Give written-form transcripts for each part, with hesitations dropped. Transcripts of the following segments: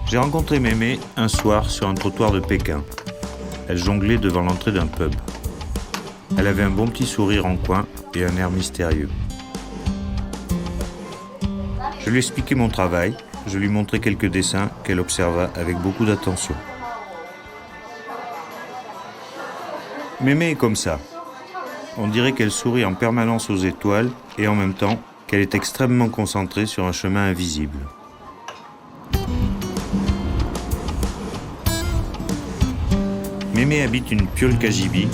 J'ai rencontré Mémé un soir sur un trottoir de Pékin. Elle jonglait devant l'entrée d'un pub. Elle avait un bon petit sourire en coin et un air mystérieux. Je lui expliquai mon travail, je lui montrai quelques dessins qu'elle observa avec beaucoup d'attention. Mémé est comme ça. On dirait qu'elle sourit en permanence aux étoiles et en même temps qu'elle est extrêmement concentrée sur un chemin invisible. Mémé habite une piole cagibi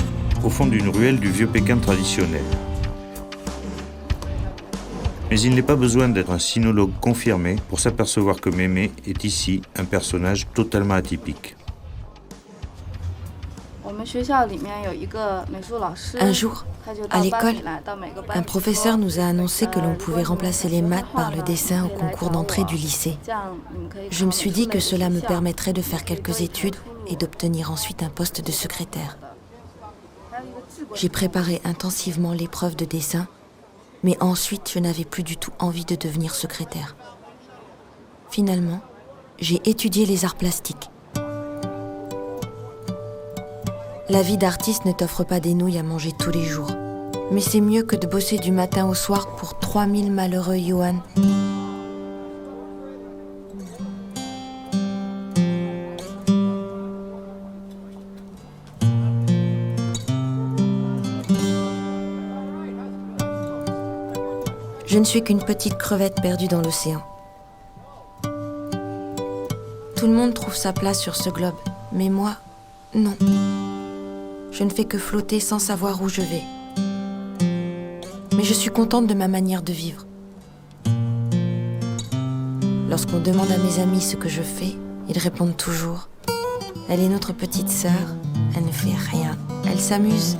au fond d'une ruelle du vieux Pékin traditionnel. Mais il n'est pas besoin d'être un sinologue confirmé pour s'apercevoir que Mémé est ici un personnage totalement atypique. Un jour, à l'école, un professeur nous a annoncé que l'on pouvait remplacer les maths par le dessin au concours d'entrée du lycée. Je me suis dit que cela me permettrait de faire quelques études et d'obtenir ensuite un poste de secrétaire. J'ai préparé intensivement l'épreuve de dessin, mais ensuite je n'avais plus du tout envie de devenir secrétaire. Finalement, j'ai étudié les arts plastiques. La vie d'artiste ne t'offre pas des nouilles à manger tous les jours. Mais c'est mieux que de bosser du matin au soir pour 3000 malheureux yuan. Je ne suis qu'une petite crevette perdue dans l'océan. Tout le monde trouve sa place sur ce globe, mais moi, non. Je ne fais que flotter sans savoir où je vais. Mais je suis contente de ma manière de vivre. Lorsqu'on demande à mes amis ce que je fais, ils répondent toujours « Elle est notre petite sœur, elle ne fait rien, elle s'amuse. »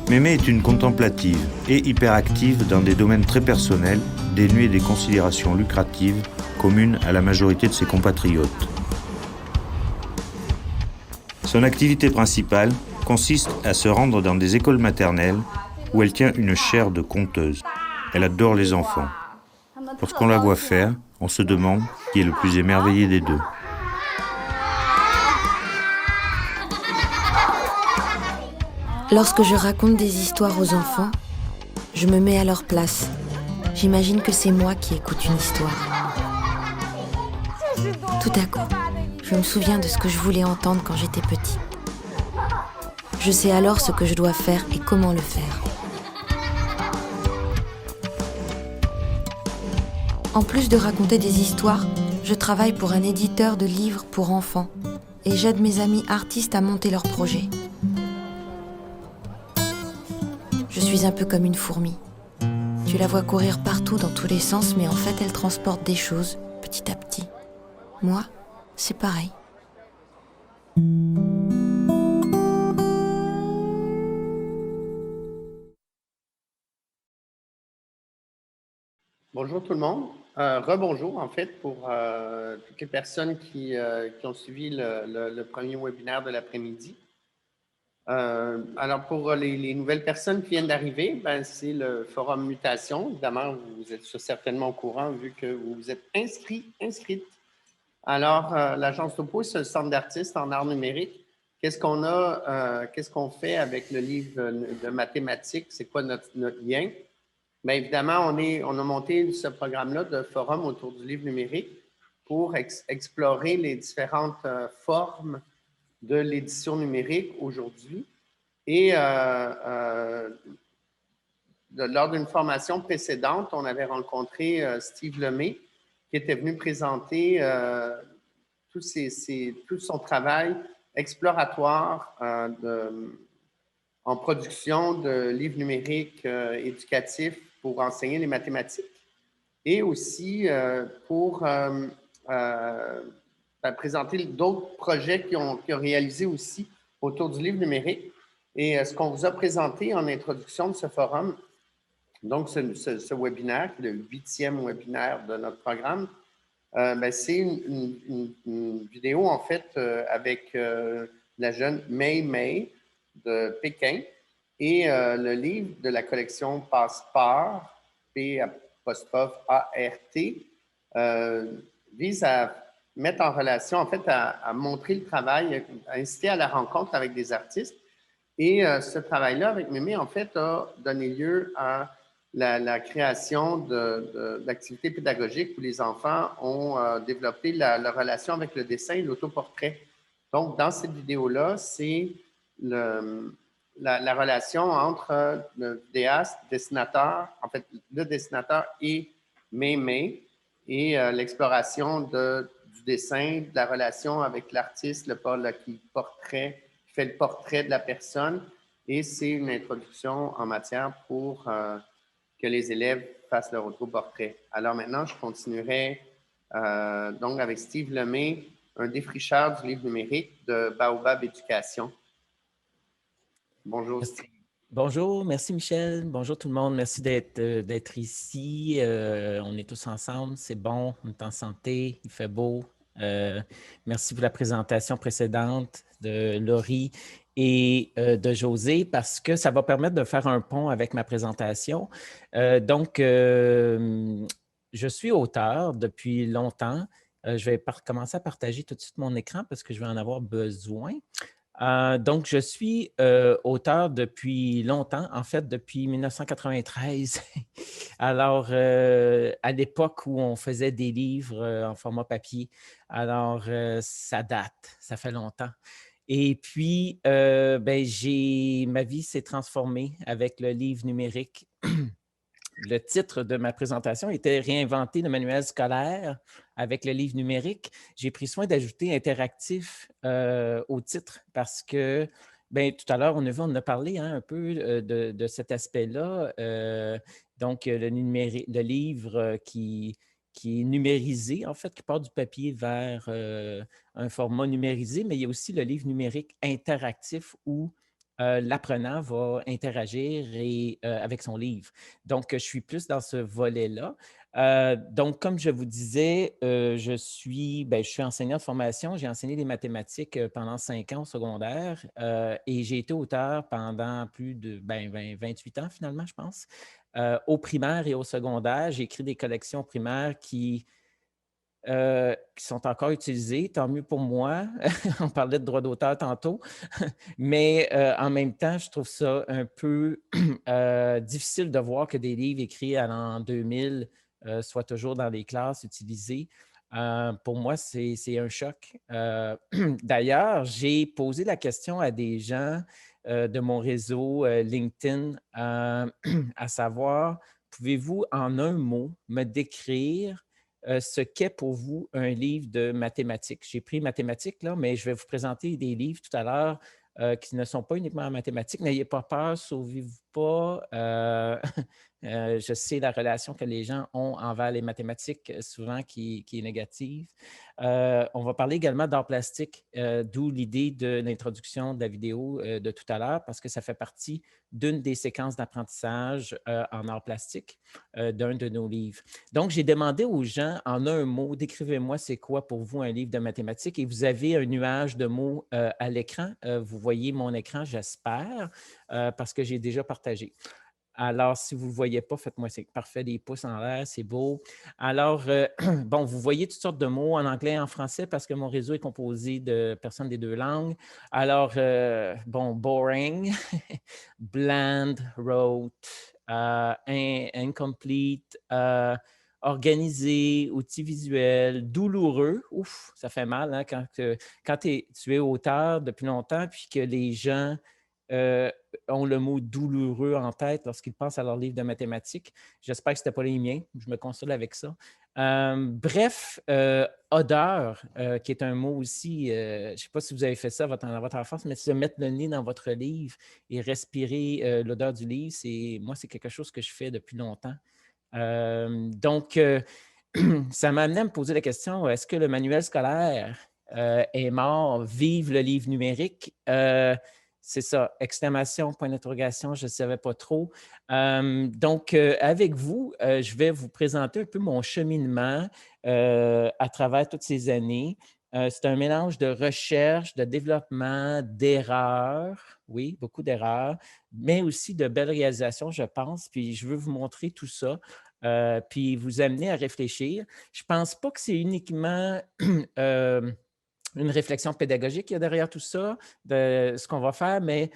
Mémé est une contemplative et hyperactive dans des domaines très personnels, dénués des considérations lucratives communes à la majorité de ses compatriotes. Son activité principale consiste à se rendre dans des écoles maternelles où elle tient une chaire de conteuse. Elle adore les enfants. Lorsqu'on la voit faire, on se demande qui est le plus émerveillé des deux. Lorsque je raconte des histoires aux enfants, je me mets à leur place. J'imagine que c'est moi qui écoute une histoire. Tout à coup, je me souviens de ce que je voulais entendre quand j'étais petite. Je sais alors ce que je dois faire et comment le faire. En plus de raconter des histoires, je travaille pour un éditeur de livres pour enfants et j'aide mes amis artistes à monter leurs projets. Je suis un peu comme une fourmi. Tu la vois courir partout dans tous les sens, mais en fait, elle transporte des choses petit à petit. Moi, c'est pareil. Bonjour tout le monde. Rebonjour en fait pour toutes les personnes qui ont suivi le premier webinaire de l'après-midi. Alors pour les nouvelles personnes qui viennent d'arriver, c'est le forum Mutation. Évidemment, vous êtes certainement au courant vu que vous vous êtes inscrite. Alors, l'Agence Topo, c'est le centre d'artistes en art numérique. Qu'est-ce qu'on fait avec le livre de mathématiques? C'est quoi notre lien? Bien évidemment, on a monté ce programme-là de forum autour du livre numérique pour explorer les différentes formes de l'édition numérique aujourd'hui. Et lors d'une formation précédente, on avait rencontré Steve Lemay, qui était venu présenter tout son travail exploratoire en production de livres numériques éducatifs pour enseigner les mathématiques et aussi pour présenter d'autres projets qu'ils ont réalisés aussi autour du livre numérique. Et ce qu'on vous a présenté en introduction de ce forum, donc ce webinaire, qui est le 8e webinaire de notre programme, c'est une vidéo en fait avec la jeune Mei Mei de Pékin. Et le livre de la collection Passepart, P''ART, vise à mettre en relation, en fait, à montrer le travail, à inciter à la rencontre avec des artistes. Et ce travail-là avec Mémé, en fait, a donné lieu à la création d'activités pédagogiques où les enfants ont développé leur relation avec le dessin et l'autoportrait. Donc, dans cette vidéo-là, c'est la relation entre le vidéaste, dessinateur, en fait, le dessinateur et Mémé, et l'exploration du dessin, de la relation avec l'artiste, qui fait le portrait de la personne. Et c'est une introduction en matière pour que les élèves fassent leur autoportrait. Alors maintenant, je continuerai donc avec Steve Lemay, un défricheur du livre numérique de Baobab Éducation. Bonjour, Steve. Bonjour, merci Michel. Bonjour tout le monde. Merci d'être ici. On est tous ensemble. C'est bon, on est en santé, il fait beau. Merci pour la présentation précédente de Laurie et de José parce que ça va permettre de faire un pont avec ma présentation. Je suis auteur depuis longtemps. Je vais commencer à partager tout de suite mon écran parce que je vais en avoir besoin. Donc, je suis auteur depuis longtemps, en fait, depuis 1993. Alors, à l'époque où on faisait des livres en format papier. Alors, ça date, ça fait longtemps. Et puis, ma vie s'est transformée avec le livre numérique. Le titre de ma présentation était « Réinventer le manuel scolaire avec le livre numérique ». J'ai pris soin d'ajouter « interactif » au titre parce que, tout à l'heure, on a parlé un peu de cet aspect-là. Donc, le livre qui est numérisé, en fait, qui part du papier vers un format numérisé, mais il y a aussi le livre numérique interactif où l'apprenant va interagir avec son livre. Donc, je suis plus dans ce volet-là. Donc, comme je vous disais, je suis enseignant de formation. J'ai enseigné les mathématiques pendant 5 ans au secondaire et j'ai été auteur pendant plus de 28 ans finalement, je pense. Au primaire et au secondaire, j'ai écrit des collections primaires qui sont encore utilisées, tant mieux pour moi. On parlait de droit d'auteur tantôt, mais en même temps, je trouve ça un peu difficile de voir que des livres écrits à l'an 2000 soient toujours dans les classes utilisés. Pour moi, c'est un choc. D'ailleurs, j'ai posé la question à des gens de mon réseau LinkedIn, à savoir, pouvez-vous en un mot me décrire ce qu'est pour vous un livre de mathématiques? J'ai pris mathématiques, là, mais je vais vous présenter des livres tout à l'heure qui ne sont pas uniquement en mathématiques. N'ayez pas peur, sauvez-vous pas. Je sais la relation que les gens ont envers les mathématiques, souvent qui est négative. On va parler également d'art plastique, d'où l'idée de l'introduction de la vidéo de tout à l'heure, parce que ça fait partie d'une des séquences d'apprentissage en art plastique d'un de nos livres. Donc, j'ai demandé aux gens, en un mot, décrivez-moi c'est quoi pour vous un livre de mathématiques, et vous avez un nuage de mots à l'écran. Vous voyez mon écran, j'espère, parce que j'ai déjà partagé. Alors, si vous ne le voyez pas, faites-moi c'est parfait, des pouces en l'air, c'est beau. Alors, vous voyez toutes sortes de mots en anglais et en français parce que mon réseau est composé de personnes des 2 langues. Alors, boring, bland, rote, incomplete, organisé, outil visuel, douloureux. Ouf, ça fait mal hein, quand tu es auteur depuis longtemps puis que les gens ont le mot douloureux en tête lorsqu'ils pensent à leur livre de mathématiques. J'espère que ce n'était pas les miens. Je me console avec ça. Odeur, qui est un mot aussi, je ne sais pas si vous avez fait ça dans votre enfance, mais se mettre le nez dans votre livre et respirer l'odeur du livre, moi, c'est quelque chose que je fais depuis longtemps. Ça m'a amené à me poser la question, est-ce que le manuel scolaire est mort? Vive le livre numérique! C'est ça, exclamation, point d'interrogation, je ne savais pas trop. Avec vous, je vais vous présenter un peu mon cheminement à travers toutes ces années. C'est un mélange de recherche, de développement, d'erreurs, oui, beaucoup d'erreurs, mais aussi de belles réalisations, je pense. Puis je veux vous montrer tout ça, puis vous amener à réfléchir. Je ne pense pas que c'est uniquement une réflexion pédagogique qu'il y a derrière tout ça, de ce qu'on va faire, mais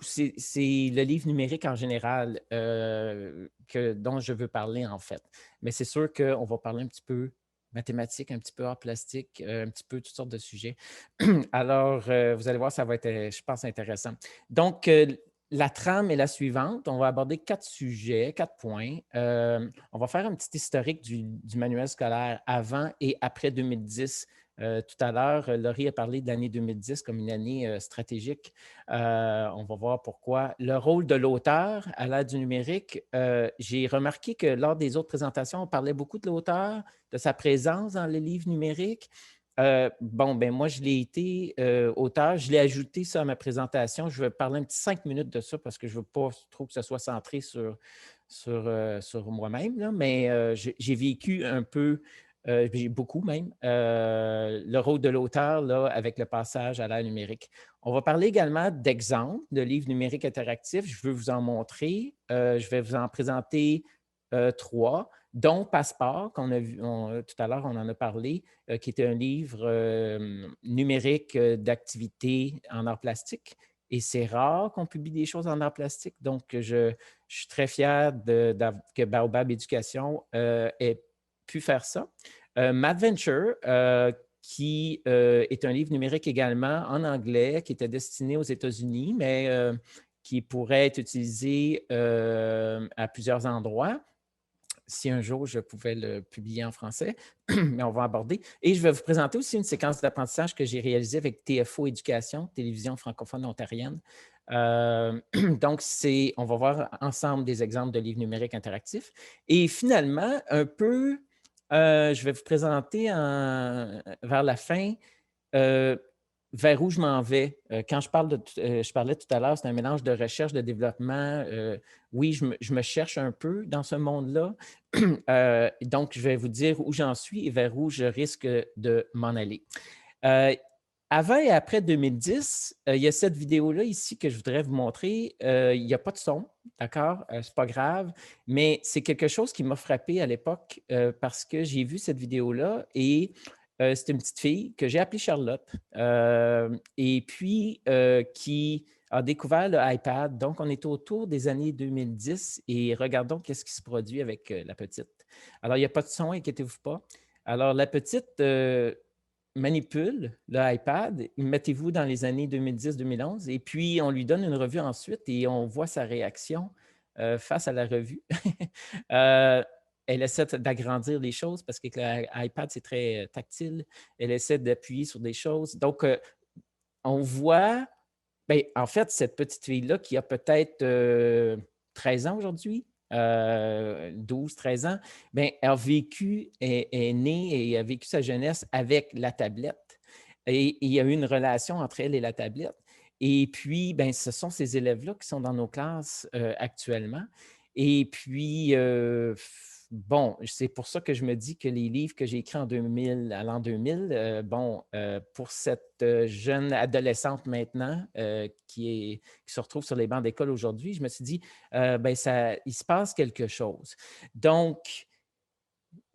c'est le livre numérique en général dont je veux parler, en fait. Mais c'est sûr qu'on va parler un petit peu mathématiques, un petit peu art plastique, un petit peu toutes sortes de sujets. Alors, vous allez voir, ça va être, je pense, intéressant. Donc, la trame est la suivante. On va aborder 4 sujets, 4 points. On va faire un petit historique du manuel scolaire avant et après 2010. Tout à l'heure, Laurie a parlé de l'année 2010 comme une année stratégique. On va voir pourquoi. Le rôle de l'auteur à l'ère du numérique, j'ai remarqué que lors des autres présentations, on parlait beaucoup de l'auteur, de sa présence dans les livres numériques. Moi, je l'ai été auteur. Je l'ai ajouté ça à ma présentation. Je vais parler un petit 5 minutes de ça parce que je ne veux pas trop que ce soit centré sur moi-même, là, mais j'ai vécu un peu beaucoup même, le rôle de l'auteur là, avec le passage à l'ère numérique. On va parler également d'exemples de livres numériques interactifs. Je veux vous en montrer. Je vais vous en présenter 3, dont Passeport, qu'on a vu tout à l'heure, on en a parlé, qui était un livre numérique d'activités en art plastique. Et c'est rare qu'on publie des choses en art plastique. Donc, je suis très fier que Baobab Éducation ait pu faire ça. Madventure, qui est un livre numérique également en anglais, qui était destiné aux États-Unis, mais qui pourrait être utilisé à plusieurs endroits. Si un jour je pouvais le publier en français, mais on va aborder. Et je vais vous présenter aussi une séquence d'apprentissage que j'ai réalisée avec TFO Éducation, Télévision francophone ontarienne. Donc, on va voir ensemble des exemples de livres numériques interactifs. Et finalement, un peu, je vais vous présenter vers la fin vers où je m'en vais. Quand je parlais tout à l'heure, c'est un mélange de recherche, de développement. Oui, je me cherche un peu dans ce monde-là. Donc, je vais vous dire où j'en suis et vers où je risque de m'en aller. Avant et après 2010, il y a cette vidéo-là ici que je voudrais vous montrer. Il n'y a pas de son, d'accord? Ce n'est pas grave, mais c'est quelque chose qui m'a frappé à l'époque parce que j'ai vu cette vidéo-là et c'est une petite fille que j'ai appelée Charlotte et puis qui a découvert le iPad. Donc, on est autour des années 2010 et regardons qu'est-ce qui se produit avec la petite. Alors, il n'y a pas de son, inquiétez-vous pas. Alors, la petite manipule le iPad, mettez-vous dans les années 2010-2011 et puis on lui donne une revue ensuite et on voit sa réaction face à la revue. Elle essaie d'agrandir les choses parce que l'iPad, c'est très tactile. Elle essaie d'appuyer sur des choses. Donc, on voit, en fait, cette petite fille-là qui a peut-être 13 ans aujourd'hui, 12, 13 ans, elle a vécu, est née et a vécu sa jeunesse avec la tablette. Et il y a eu une relation entre elle et la tablette. Et puis, ce sont ces élèves-là qui sont dans nos classes actuellement. Et puis, c'est pour ça que je me dis que les livres que j'ai écrits à l'an 2000, pour cette jeune adolescente maintenant qui se retrouve sur les bancs d'école aujourd'hui, je me suis dit, il se passe quelque chose. Donc,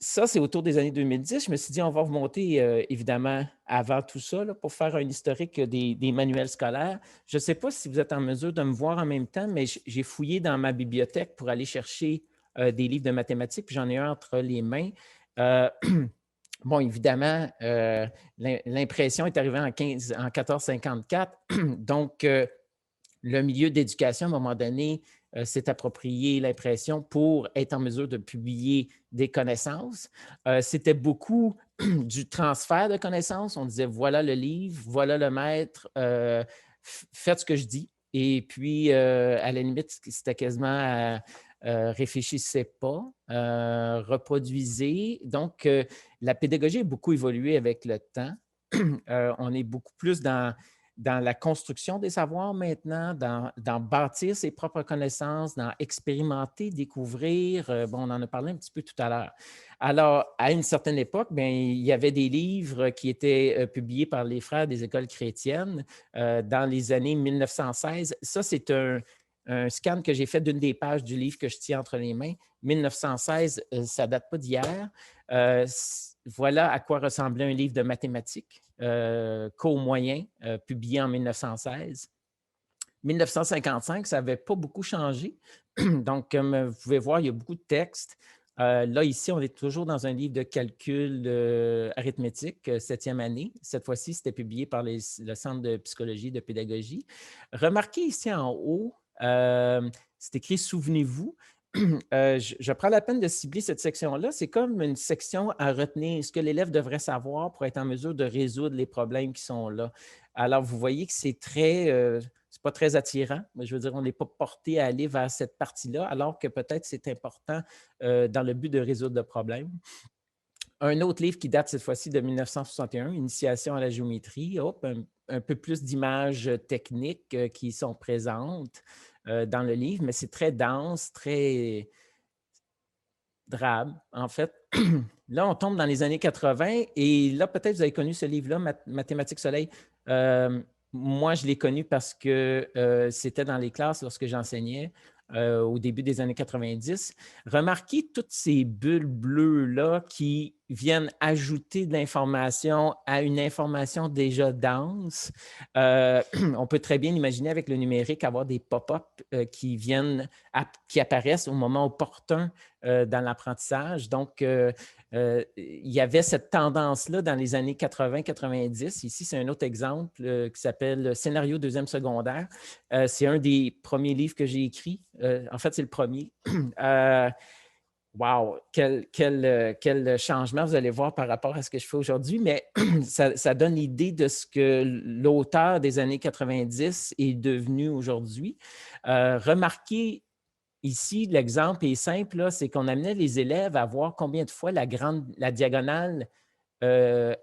ça, c'est autour des années 2010. Je me suis dit, on va remonter évidemment avant tout ça là, pour faire un historique des manuels scolaires. Je ne sais pas si vous êtes en mesure de me voir en même temps, mais j'ai fouillé dans ma bibliothèque pour aller chercher des livres de mathématiques, puis j'en ai un entre les mains. Évidemment, l'impression est arrivée en 1454. Donc, le milieu d'éducation, à un moment donné, s'est approprié l'impression pour être en mesure de publier des connaissances. C'était beaucoup du transfert de connaissances. On disait, voilà le livre, voilà le maître, faites ce que je dis. Et puis, à la limite, c'était quasiment réfléchissez pas, reproduisez. Donc, la pédagogie a beaucoup évolué avec le temps. On est beaucoup plus dans dans la construction des savoirs maintenant, dans bâtir ses propres connaissances, dans expérimenter, découvrir. Bon, on en a parlé un petit peu tout à l'heure. Alors, à une certaine époque, bien, il y avait des livres qui étaient publiés par les frères des écoles chrétiennes dans les années 1916. Ça, c'est un scan que j'ai fait d'une des pages du livre que je tiens entre les mains. 1916, ça ne date pas d'hier. Voilà à quoi ressemblait un livre de mathématiques, cours moyen, publié en 1916. 1955, ça n'avait pas beaucoup changé. Donc, comme vous pouvez voir, il y a beaucoup de textes. Là, ici, on est toujours dans un livre de calcul arithmétique, 7e année. Cette fois-ci, c'était publié par le Centre de psychologie et de pédagogie. Remarquez ici en haut, c'est écrit « Souvenez-vous ». Je prends la peine de cibler cette section-là. C'est comme une section à retenir ce que l'élève devrait savoir pour être en mesure de résoudre les problèmes qui sont là. Alors, vous voyez que c'est c'est pas très attirant. Je veux dire, on n'est pas porté à aller vers cette partie-là, alors que peut-être c'est important dans le but de résoudre le problème. Un autre livre qui date cette fois-ci de 1961, Initiation à la géométrie. Un peu plus d'images techniques qui sont présentes dans le livre, mais c'est très dense, très drabe, en fait. Là, on tombe dans les années 80 et là, peut-être vous avez connu ce livre-là, Mathématiques Soleil. Moi, je l'ai connu parce que c'était dans les classes lorsque j'enseignais au début des années 90. Remarquez toutes ces bulles bleues-là qui viennent ajouter de l'information à une information déjà dense. On peut très bien imaginer avec le numérique avoir des pop-up qui apparaissent au moment opportun dans l'apprentissage. Donc, il y avait cette tendance-là dans les années 80-90. Ici, c'est un autre exemple qui s'appelle Scénario deuxième secondaire. C'est un des premiers livres que j'ai écrit. En fait, c'est le premier. Wow, quel changement vous allez voir par rapport à ce que je fais aujourd'hui, mais ça donne l'idée de ce que l'auteur des années 90 est devenu aujourd'hui. Remarquez ici, l'exemple est simple, c'est qu'on amenait les élèves à voir combien de fois la diagonale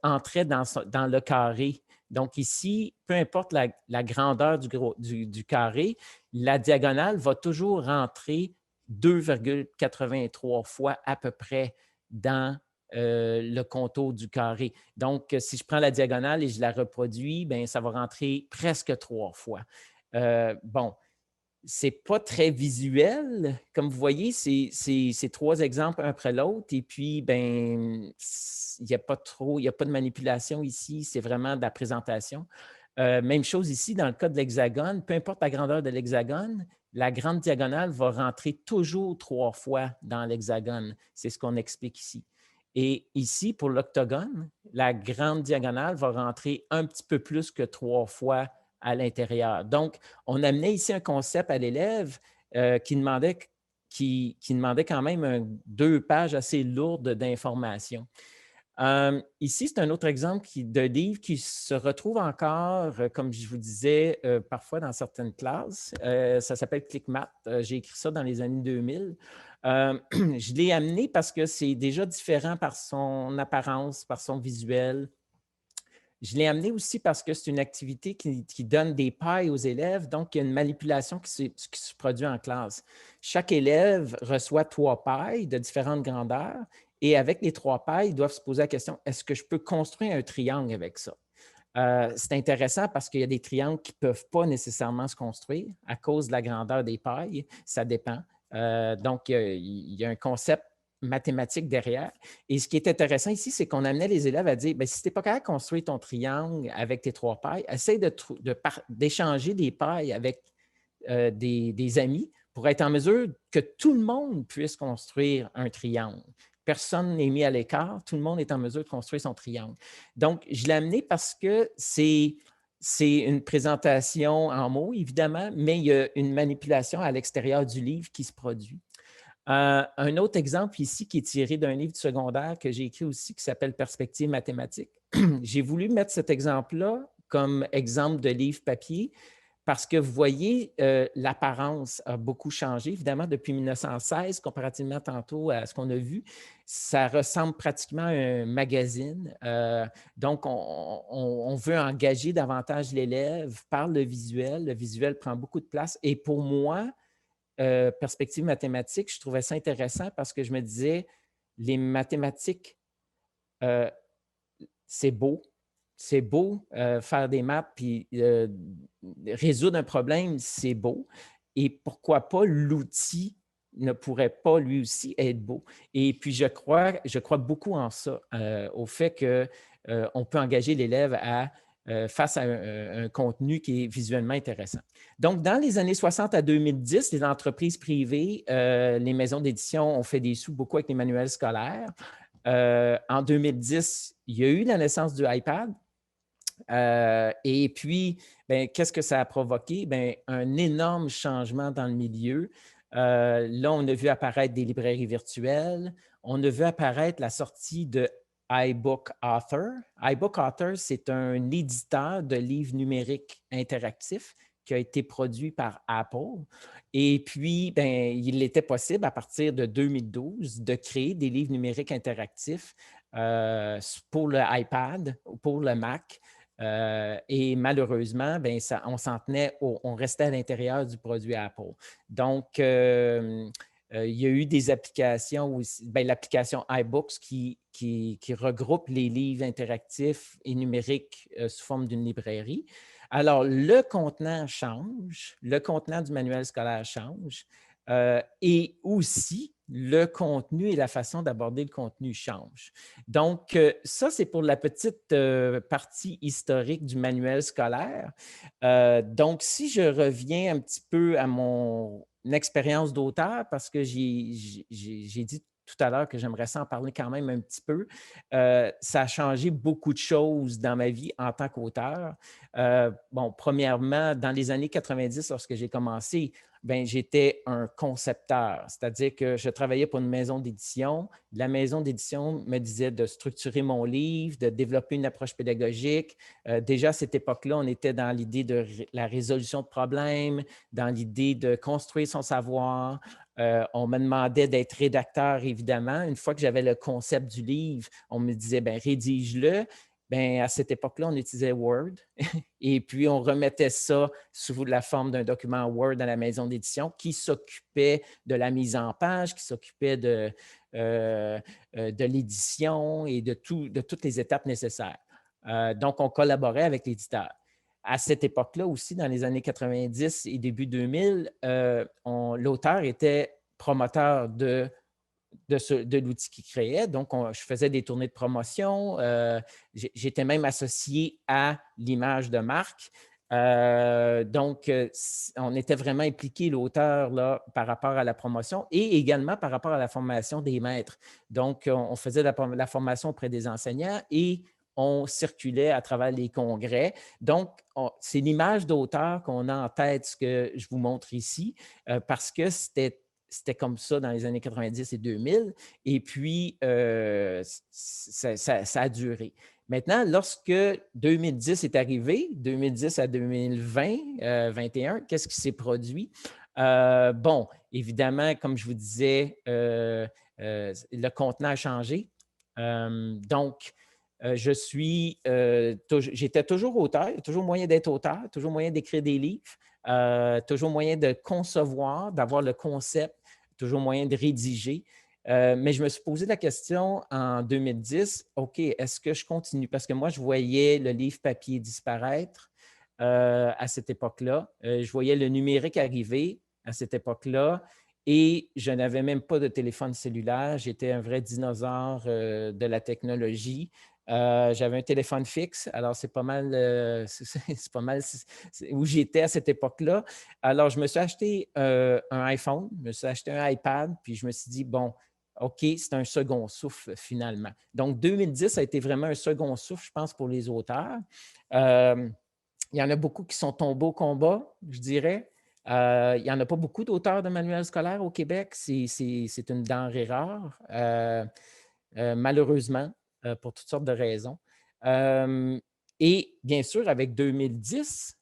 entrait dans le carré. Donc ici, peu importe la grandeur du carré, la diagonale va toujours rentrer 2,83 fois à peu près dans le contour du carré. Donc, si je prends la diagonale et je la reproduis, bien, ça va rentrer presque 3 fois. Bon, c'est pas très visuel. Comme vous voyez, c'est 3 exemples un après l'autre. Et puis, ben, il n'y a pas de manipulation ici. C'est vraiment de la présentation. Même chose ici, dans le cas de l'hexagone. Peu importe la grandeur de l'hexagone, la grande diagonale va rentrer toujours 3 fois dans l'hexagone. C'est ce qu'on explique ici. Et ici, pour l'octogone, la grande diagonale va rentrer un petit peu plus que 3 fois à l'intérieur. Donc, on amenait ici un concept à l'élève qui demandait quand même 2 pages assez lourdes d'informations. Ici, c'est un autre exemple de livre qui se retrouve encore, comme je vous disais, parfois dans certaines classes. Ça s'appelle ClickMath. J'ai écrit ça dans les années 2000. Je l'ai amené parce que c'est déjà différent par son apparence, par son visuel. Je l'ai amené aussi parce que c'est une activité qui donne des pailles aux élèves, donc il y a une manipulation qui se produit en classe. Chaque élève reçoit 3 pailles de différentes grandeurs et avec les 3 pailles, ils doivent se poser la question, est-ce que je peux construire un triangle avec ça? C'est intéressant parce qu'il y a des triangles qui ne peuvent pas nécessairement se construire à cause de la grandeur des pailles, ça dépend. Donc, il y a un concept mathématique derrière. Et ce qui est intéressant ici, c'est qu'on amenait les élèves à dire, bien, si tu n'es pas capable de construire ton triangle avec tes 3 pailles, essaye d'échanger des pailles avec des amis pour être en mesure que tout le monde puisse construire un triangle. Personne n'est mis à l'écart, tout le monde est en mesure de construire son triangle. Donc, je l'ai amené parce que c'est une présentation en mots, évidemment, mais il y a une manipulation à l'extérieur du livre qui se produit. Un autre exemple ici qui est tiré d'un livre du secondaire que j'ai écrit aussi qui s'appelle Perspective mathématique. J'ai voulu mettre cet exemple-là comme exemple de livre papier parce que vous voyez, l'apparence a beaucoup changé, évidemment, depuis 1916, comparativement tantôt à ce qu'on a vu. Ça ressemble pratiquement à un magazine. Donc, on veut engager davantage l'élève par le visuel. Le visuel prend beaucoup de place. Et pour moi, perspective mathématique, je trouvais ça intéressant parce que je me disais, les mathématiques, euh, c'est beau. C'est beau faire des maths puis résoudre un problème, c'est beau. Et pourquoi pas l'outil ne pourrait pas lui aussi être beau. Et puis, je crois beaucoup en ça, au fait qu'on peut engager l'élève face à un contenu qui est visuellement intéressant. Donc, dans les années 60 à 2010, les entreprises privées, les maisons d'édition ont fait des sous beaucoup avec les manuels scolaires. En 2010, il y a eu la naissance du iPad. Et puis, qu'est-ce que ça a provoqué? Un énorme changement dans le milieu. Là, on a vu apparaître des librairies virtuelles. On a vu apparaître la sortie de iBook Author. iBook Author, c'est un éditeur de livres numériques interactifs qui a été produit par Apple. Et puis, il était possible à partir de 2012 de créer des livres numériques interactifs pour le iPad ou pour le Mac. Et malheureusement, on restait à l'intérieur du produit Apple. Donc, il y a eu des applications aussi, l'application iBooks qui regroupe les livres interactifs et numériques sous forme d'une librairie. Alors, le contenant change, le contenant du manuel scolaire change et aussi le contenu et la façon d'aborder le contenu change. Donc, ça, c'est pour la petite partie historique du manuel scolaire. Donc, si je reviens un petit peu à mon expérience d'auteur, parce que j'ai dit tout à l'heure que j'aimerais ça en parler quand même un petit peu, ça a changé beaucoup de choses dans ma vie en tant qu'auteur. Premièrement, dans les années 90, lorsque j'ai commencé, j'étais un concepteur, c'est-à-dire que je travaillais pour une maison d'édition. La maison d'édition me disait de structurer mon livre, de développer une approche pédagogique. Déjà, à cette époque-là, on était dans l'idée de la résolution de problèmes, dans l'idée de construire son savoir. On me demandait d'être rédacteur, évidemment. Une fois que j'avais le concept du livre, on me disait, rédige-le. À cette époque-là, on utilisait Word et puis on remettait ça sous la forme d'un document Word à la maison d'édition qui s'occupait de la mise en page, qui s'occupait de l'édition et de toutes les étapes nécessaires. Donc, on collaborait avec l'éditeur. À cette époque-là aussi, dans les années 90 et début 2000, l'auteur était promoteur de l'outil qu'il créait. Donc, je faisais des tournées de promotion. J'étais même associé à l'image de marque. Donc, on était vraiment impliqué, l'auteur, là, par rapport à la promotion et également par rapport à la formation des maîtres. Donc, on faisait la formation auprès des enseignants et on circulait à travers les congrès. Donc, c'est l'image d'auteur qu'on a en tête, ce que je vous montre ici, parce que c'était comme ça dans les années 90 et 2000. Et puis, ça a duré. Maintenant, lorsque 2010 est arrivé, 2010 à 2020, 2021, qu'est-ce qui s'est produit? Évidemment, comme je vous disais, le contenant a changé. Donc, j'étais toujours auteur, il y a toujours moyen d'être auteur, toujours moyen d'écrire des livres, toujours moyen de concevoir, d'avoir le concept, toujours moyen de rédiger. Mais je me suis posé la question en 2010, OK, est-ce que je continue? Parce que moi, je voyais le livre papier disparaître à cette époque-là. Je voyais le numérique arriver à cette époque-là. Et je n'avais même pas de téléphone cellulaire. J'étais un vrai dinosaure de la technologie. J'avais un téléphone fixe, alors c'est pas mal, où j'étais à cette époque-là. Alors, je me suis acheté un iPhone, je me suis acheté un iPad, puis je me suis dit, bon, OK, c'est un second souffle finalement. Donc, 2010 a été vraiment un second souffle, je pense, pour les auteurs. Il y en a beaucoup qui sont tombés au combat, je dirais. Il n'y en a pas beaucoup d'auteurs de manuels scolaires au Québec. C'est une denrée rare, malheureusement, pour toutes sortes de raisons. Et bien sûr, avec 2010,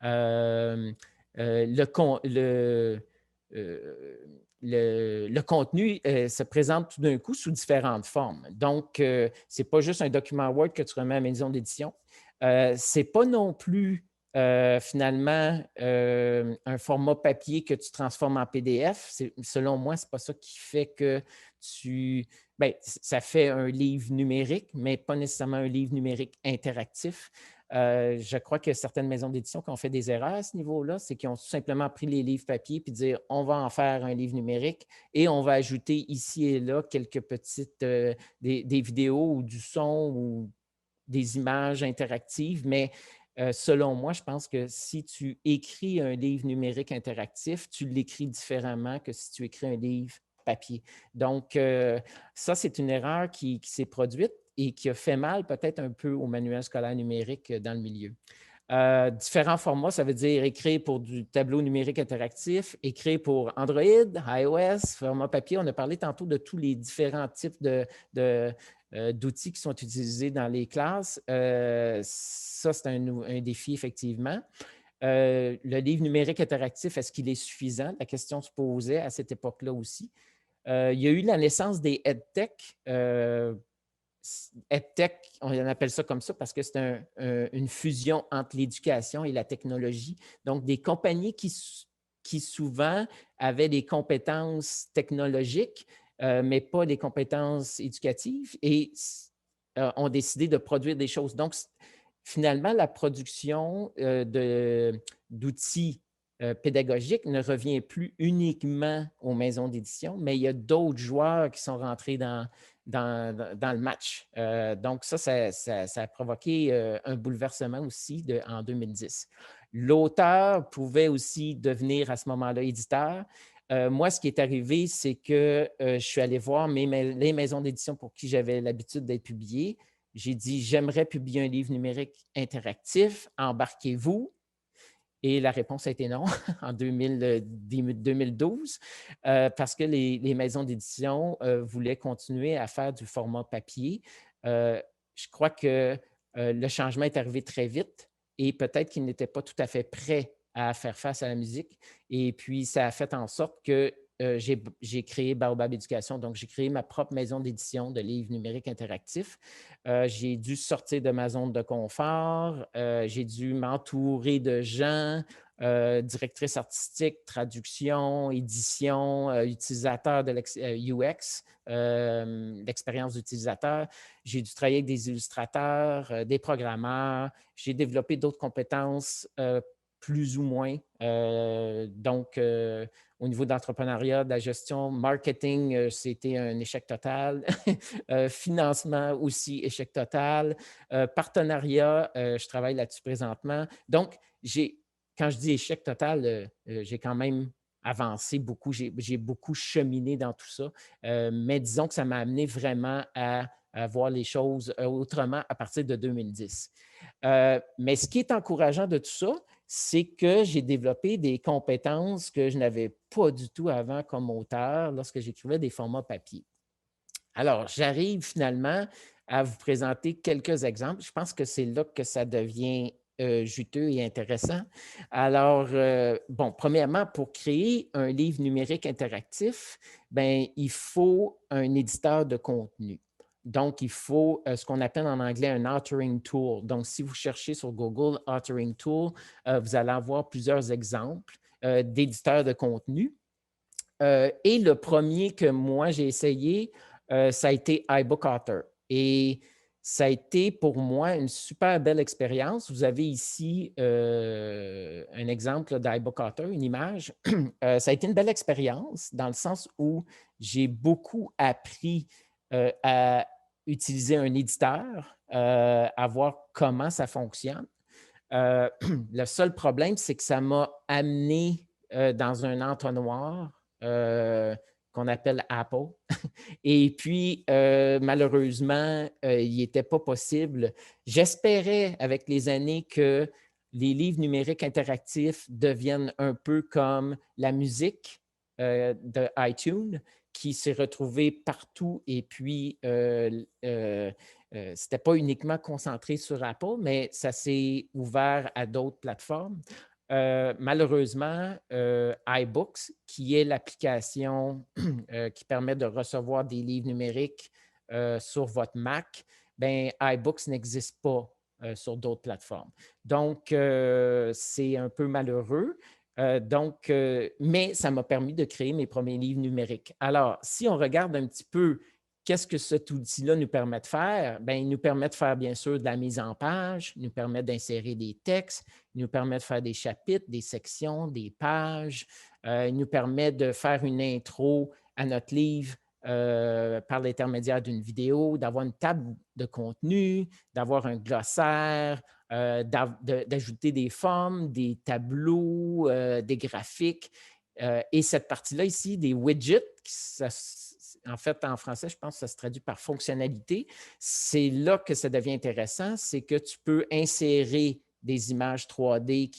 euh, le, con- le contenu se présente tout d'un coup sous différentes formes. Donc, ce n'est pas juste un document Word que tu remets à la maison d'édition. Ce n'est pas non plus finalement un format papier que tu transformes en PDF. Selon moi, ce n'est pas ça qui fait que tu... Bien, ça fait un livre numérique, mais pas nécessairement un livre numérique interactif. Je crois que certaines maisons d'édition qui ont fait des erreurs à ce niveau-là, c'est qu'ils ont tout simplement pris les livres papier puis dire on va en faire un livre numérique et on va ajouter ici et là quelques petites des vidéos ou du son ou des images interactives, mais selon moi, je pense que si tu écris un livre numérique interactif, tu l'écris différemment que si tu écris un livre papier. Donc, ça, c'est une erreur qui s'est produite et qui a fait mal peut-être un peu au manuel scolaire numérique dans le milieu. Différents formats, ça veut dire écrire pour du tableau numérique interactif, écrire pour Android, iOS, format papier. On a parlé tantôt de tous les différents types d'outils qui sont utilisés dans les classes. Ça, c'est un défi, effectivement. Le livre numérique interactif, est-ce qu'il est suffisant? La question se posait à cette époque-là aussi. Il y a eu la naissance des EdTech. EdTech, on appelle ça comme ça parce que c'est une fusion entre l'éducation et la technologie. Donc, des compagnies qui souvent avaient des compétences technologiques, mais pas des compétences éducatives et ont décidé de produire des choses. Donc, finalement, la production d'outils pédagogiques ne revient plus uniquement aux maisons d'édition, mais il y a d'autres joueurs qui sont rentrés dans le match. Donc, ça a provoqué un bouleversement aussi en 2010. L'auteur pouvait aussi devenir à ce moment-là éditeur. Moi, ce qui est arrivé, c'est que je suis allé voir les maisons d'édition pour qui j'avais l'habitude d'être publié. J'ai dit, j'aimerais publier un livre numérique interactif, embarquez-vous? Et la réponse a été non en 2012 parce que les maisons d'édition voulaient continuer à faire du format papier. Je crois que le changement est arrivé très vite et peut-être qu'ils n'étaient pas tout à fait prêts à faire face à la musique. Et puis, ça a fait en sorte que j'ai créé Baobab Éducation. Donc, j'ai créé ma propre maison d'édition de livres numériques interactifs. J'ai dû sortir de ma zone de confort. J'ai dû m'entourer de gens, directrice artistique, traduction, édition, utilisateur de UX, l'expérience d'utilisateur. J'ai dû travailler avec des illustrateurs, des programmeurs. J'ai développé d'autres compétences plus ou moins. Donc, au niveau d'entrepreneuriat, de la gestion, marketing, c'était un échec total. Financement aussi, échec total. Partenariat, je travaille là-dessus présentement. Donc, quand je dis échec total, j'ai quand même avancé beaucoup. J'ai beaucoup cheminé dans tout ça. Mais disons que ça m'a amené vraiment à voir les choses autrement à partir de 2010. Mais ce qui est encourageant de tout ça, c'est que j'ai développé des compétences que je n'avais pas du tout avant comme auteur lorsque j'écrivais des formats papier. Alors, j'arrive finalement à vous présenter quelques exemples. Je pense que c'est là que ça devient juteux et intéressant. Alors, bon, premièrement, pour créer un livre numérique interactif, bien, il faut un éditeur de contenu. Donc, il faut ce qu'on appelle en anglais un authoring tool. Donc, si vous cherchez sur Google authoring tool, vous allez avoir plusieurs exemples d'éditeurs de contenu. Et le premier que moi, j'ai essayé, ça a été iBookauthor. Et ça a été pour moi une super belle expérience. Vous avez ici un exemple d'iBookauthor, une image. Ça a été une belle expérience dans le sens où j'ai beaucoup appris à utiliser un éditeur, à voir comment ça fonctionne. Le seul problème, c'est que ça m'a amené dans un entonnoir qu'on appelle Apple. Et puis, malheureusement, il n'était pas possible. J'espérais avec les années que les livres numériques interactifs deviennent un peu comme la musique de iTunes qui s'est retrouvée partout et puis C'était pas uniquement concentré sur Apple, mais ça s'est ouvert à d'autres plateformes. Malheureusement, iBooks, qui est l'application qui permet de recevoir des livres numériques sur votre Mac, ben, iBooks n'existe pas sur d'autres plateformes. Donc, c'est un peu malheureux. Mais ça m'a permis de créer mes premiers livres numériques. Alors, si on regarde un petit peu qu'est-ce que cet outil-là nous permet de faire? Bien, il nous permet de faire, bien sûr, de la mise en page, il nous permet d'insérer des textes, il nous permet de faire des chapitres, des sections, des pages, il nous permet de faire une intro à notre livre par l'intermédiaire d'une vidéo, d'avoir une table de contenu, d'avoir un glossaire, d'ajouter des formes, des tableaux, des graphiques. Et cette partie-là ici, des widgets, en fait, en français, je pense que ça se traduit par fonctionnalité. C'est là que ça devient intéressant, c'est que tu peux insérer des images 3D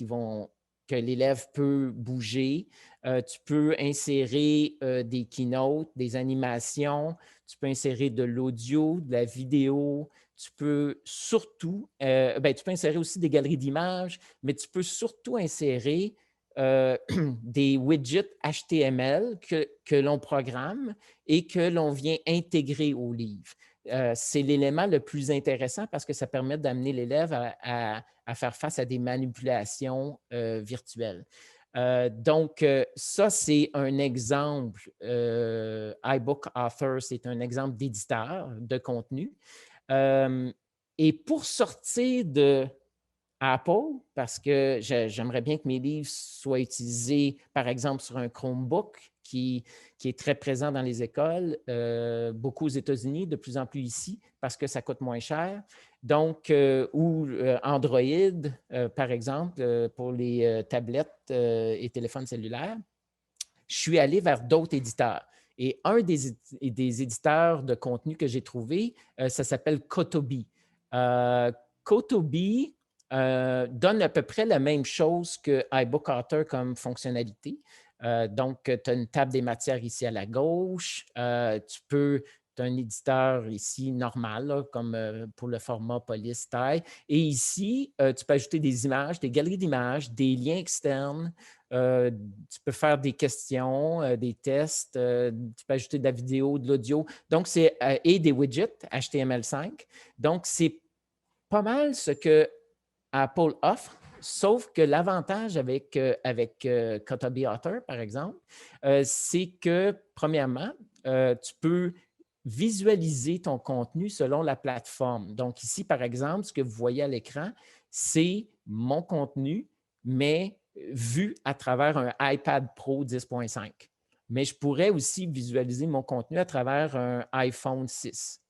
que l'élève peut bouger. Tu peux insérer des keynotes, des animations, tu peux insérer de l'audio, de la vidéo. Tu peux surtout, tu peux insérer aussi des galeries d'images, mais tu peux surtout insérer des widgets HTML que l'on programme et que l'on vient intégrer au livre. C'est l'élément le plus intéressant parce que ça permet d'amener l'élève à faire face à des manipulations virtuelles. Donc, ça, c'est un exemple. iBook Author, c'est un exemple d'éditeur de contenu. Et pour sortir de Apple, parce que j'aimerais bien que mes livres soient utilisés, par exemple, sur un Chromebook qui est très présent dans les écoles, beaucoup aux États-Unis, de plus en plus ici, parce que ça coûte moins cher. Donc, ou Android, par exemple, pour les tablettes et téléphones cellulaires. Je suis allé vers d'autres éditeurs. Et un des éditeurs de contenu que j'ai trouvé, ça s'appelle Kotobi. Kotobi donne à peu près la même chose que iBook Author comme fonctionnalité. Donc, tu as une table des matières ici à la gauche. Tu as un éditeur ici normal, là, comme pour le format police taille. Et ici, tu peux ajouter des images, des galeries d'images, des liens externes. Tu peux faire des questions, des tests. Tu peux ajouter de la vidéo, de l'audio. Donc, et des widgets HTML5. Donc, c'est pas mal ce que Apple offre, sauf que l'avantage avec Kotobi Author, par exemple, c'est que, premièrement, tu peux visualiser ton contenu selon la plateforme. Donc, ici, par exemple, ce que vous voyez à l'écran, c'est mon contenu, mais vu à travers un iPad Pro 10.5. Mais je pourrais aussi visualiser mon contenu à travers un iPhone 6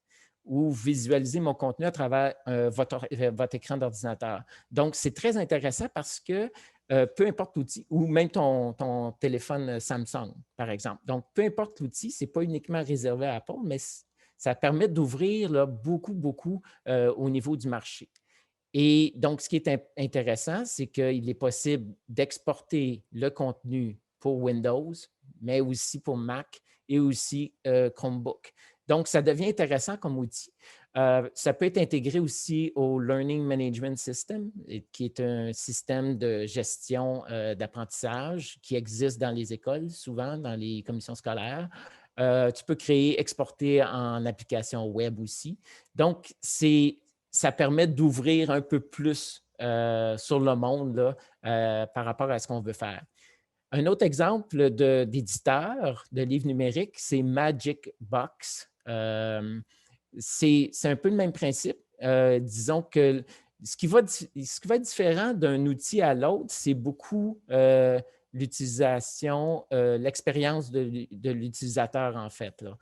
ou visualiser mon contenu à travers votre écran d'ordinateur. Donc, c'est très intéressant parce que peu importe l'outil, ou même ton téléphone Samsung, par exemple. Donc, peu importe l'outil, ce n'est pas uniquement réservé à Apple, mais ça permet d'ouvrir beaucoup, beaucoup au niveau du marché. Et donc, ce qui est intéressant, c'est qu'il est possible d'exporter le contenu pour Windows, mais aussi pour Mac et aussi Chromebook. Donc, ça devient intéressant comme outil. Ça peut être intégré aussi au Learning Management System, qui est un système de gestion d'apprentissage qui existe dans les écoles, souvent dans les commissions scolaires. Tu peux créer, exporter en application web aussi. Donc, ça permet d'ouvrir un peu plus sur le monde là, par rapport à ce qu'on veut faire. Un autre exemple d'éditeur de livres numériques, c'est Magic Box. C'est un peu le même principe. Disons que ce qui va être différent d'un outil à l'autre, c'est beaucoup l'utilisation, l'expérience de l'utilisateur, en fait, là.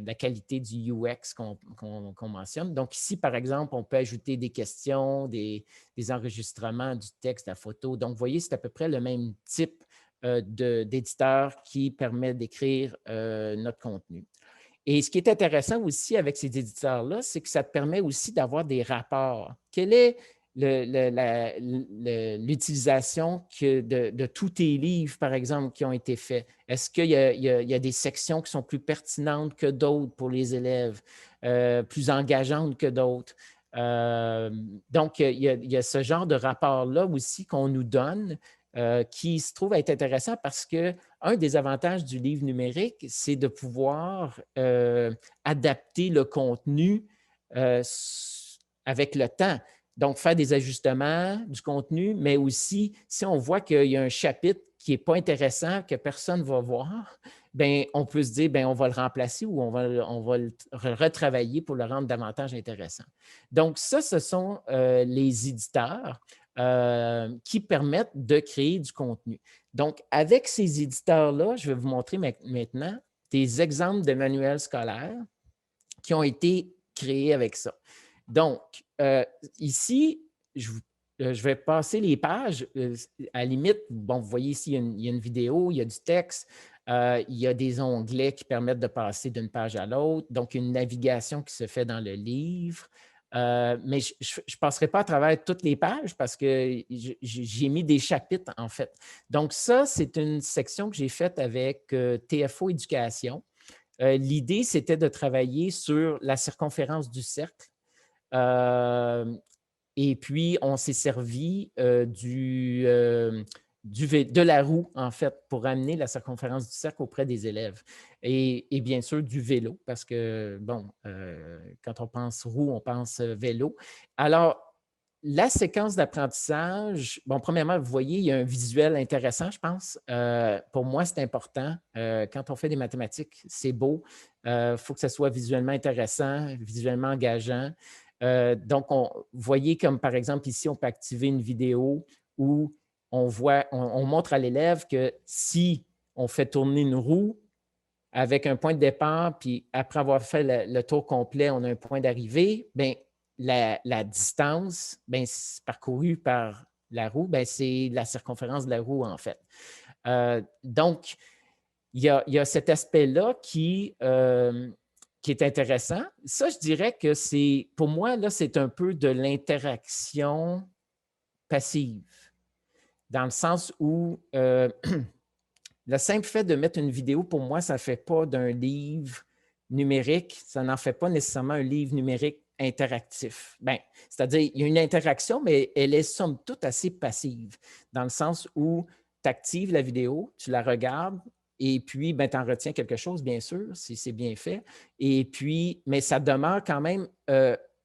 La qualité du UX qu'on mentionne. Donc, ici, par exemple, on peut ajouter des questions, des enregistrements, du texte, de la photo. Donc, vous voyez, c'est à peu près le même type d'éditeur qui permet d'écrire notre contenu. Et ce qui est intéressant aussi avec ces éditeurs-là, c'est que ça te permet aussi d'avoir des rapports. Quelle est l'utilisation de tous tes livres, par exemple, qui ont été faits? Est-ce qu'il y a des sections qui sont plus pertinentes que d'autres pour les élèves, plus engageantes que d'autres? Donc, il y a ce genre de rapport-là aussi qu'on nous donne qui se trouve être intéressant parce que un des avantages du livre numérique, c'est de pouvoir adapter le contenu avec le temps. Donc, faire des ajustements du contenu, mais aussi, si on voit qu'il y a un chapitre qui n'est pas intéressant, que personne ne va voir, bien, on peut se dire, bien, on va le remplacer ou on va le retravailler pour le rendre davantage intéressant. Donc, ça, ce sont les éditeurs qui permettent de créer du contenu. Donc, avec ces éditeurs-là, je vais vous montrer maintenant des exemples de manuels scolaires qui ont été créés avec ça. Donc, ici, je vais passer les pages. À la limite, bon, vous voyez ici, il y a une vidéo, il y a du texte, il y a des onglets qui permettent de passer d'une page à l'autre, donc une navigation qui se fait dans le livre. Mais je ne passerai pas à travers toutes les pages parce que j'ai mis des chapitres, en fait. Donc, ça, c'est une section que j'ai faite avec TFO Éducation. L'idée, c'était de travailler sur la circonférence du cercle. Et puis, on s'est servi de la roue, en fait, pour amener la circonférence du cercle auprès des élèves. Et bien sûr, du vélo, parce que, bon, quand on pense roue, on pense vélo. Alors, la séquence d'apprentissage, bon, premièrement, vous voyez, il y a un visuel intéressant, je pense. Pour moi, c'est important. Quand on fait des mathématiques, c'est beau. Il faut que ça soit visuellement intéressant, visuellement engageant. Donc, vous voyez comme par exemple ici, on peut activer une vidéo où on montre à l'élève que si on fait tourner une roue avec un point de départ, puis après avoir fait le tour complet, on a un point d'arrivée, bien, la distance parcourue par la roue, c'est la circonférence de la roue, en fait. Donc, il y a cet aspect-là qui est intéressant. Ça, je dirais que pour moi, là, c'est un peu de l'interaction passive, dans le sens où le simple fait de mettre une vidéo, pour moi, ça ne fait pas d'un livre numérique, ça n'en fait pas nécessairement un livre numérique interactif. C'est-à-dire, il y a une interaction, mais elle est somme toute assez passive, dans le sens où tu actives la vidéo, tu la regardes, et puis, tu en retiens quelque chose, bien sûr, si c'est bien fait. Et puis, mais ça demeure quand même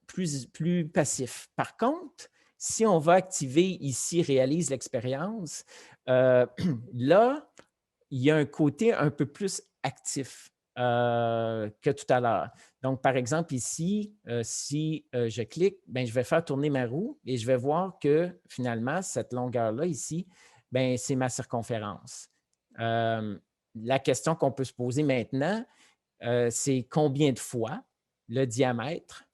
plus passif. Par contre, si on va activer ici, réalise l'expérience, là, il y a un côté un peu plus actif que tout à l'heure. Donc, par exemple, ici, si je clique, je vais faire tourner ma roue et je vais voir que finalement, cette longueur-là ici, c'est ma circonférence. La question qu'on peut se poser maintenant, c'est combien de fois le diamètre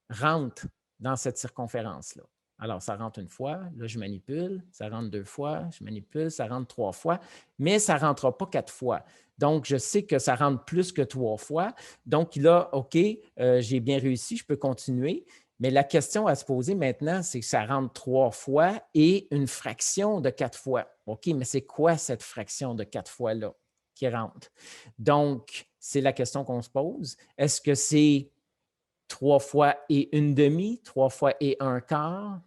rentre dans cette circonférence-là. Alors, ça rentre une fois, là, je manipule, ça rentre 2 fois, je manipule, ça rentre 3 fois, mais ça ne rentrera pas 4 fois. Donc, je sais que ça rentre plus que 3 fois. Donc, là, OK, j'ai bien réussi, je peux continuer. Mais la question à se poser maintenant, c'est que ça rentre 3 fois et une fraction de 4 fois. OK, mais c'est quoi cette fraction de 4 fois-là qui rentre? Donc, c'est la question qu'on se pose. Est-ce que c'est 3 fois et une demi, 3 fois et un quart,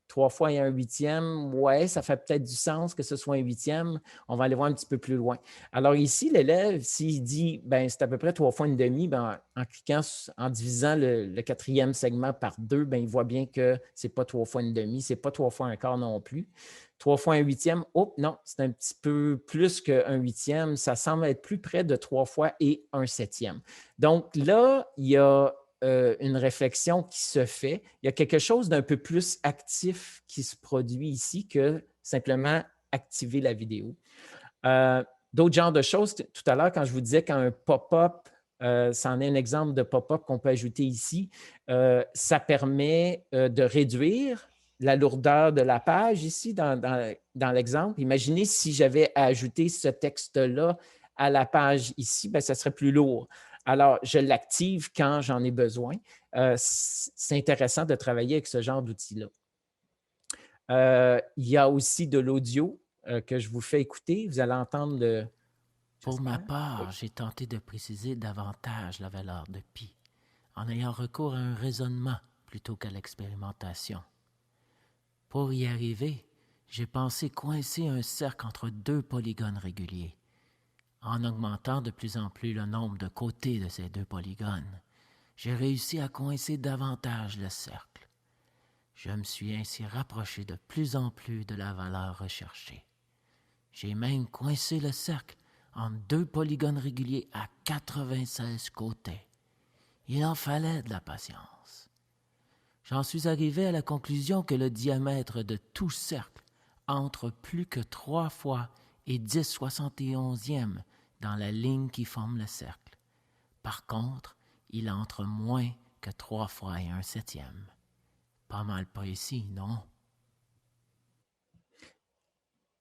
3 fois et un huitième, ouais, ça fait peut-être du sens que ce soit un huitième. On va aller voir un petit peu plus loin. Alors ici, l'élève, s'il dit, c'est à peu près 3 fois une demi, en cliquant, en divisant le quatrième segment par 2, il voit bien que ce n'est pas 3 fois une demi, ce n'est pas 3 fois un quart non plus. 3 fois un huitième, non, c'est un petit peu plus qu'un huitième. Ça semble être plus près de 3 fois et un septième. Donc là, il y a une réflexion qui se fait. Il y a quelque chose d'un peu plus actif qui se produit ici que simplement activer la vidéo. D'autres genres de choses, tout à l'heure, quand je vous disais qu'un pop-up, c'en est un exemple de pop-up qu'on peut ajouter ici, ça permet de réduire la lourdeur de la page ici dans l'exemple. Imaginez si j'avais ajouté ce texte-là à la page ici, ça serait plus lourd. Alors, je l'active quand j'en ai besoin. C'est intéressant de travailler avec ce genre d'outil-là. Il y a aussi de l'audio que je vous fais écouter. Vous allez entendre le... Pour ma part, j'ai tenté de préciser davantage la valeur de pi, en ayant recours à un raisonnement plutôt qu'à l'expérimentation. Pour y arriver, j'ai pensé coincer un cercle entre deux polygones réguliers, en augmentant de plus en plus le nombre de côtés de ces deux polygones. J'ai réussi à coincer davantage le cercle. Je me suis ainsi rapproché de plus en plus de la valeur recherchée. J'ai même coincé le cercle en deux polygones réguliers à 96 côtés. Il en fallait de la patience. J'en suis arrivé à la conclusion que le diamètre de tout cercle entre plus que 3 fois et 10/71e dans la ligne qui forme le cercle. Par contre, il entre moins que 3 fois et 1/7. Pas mal précis, non?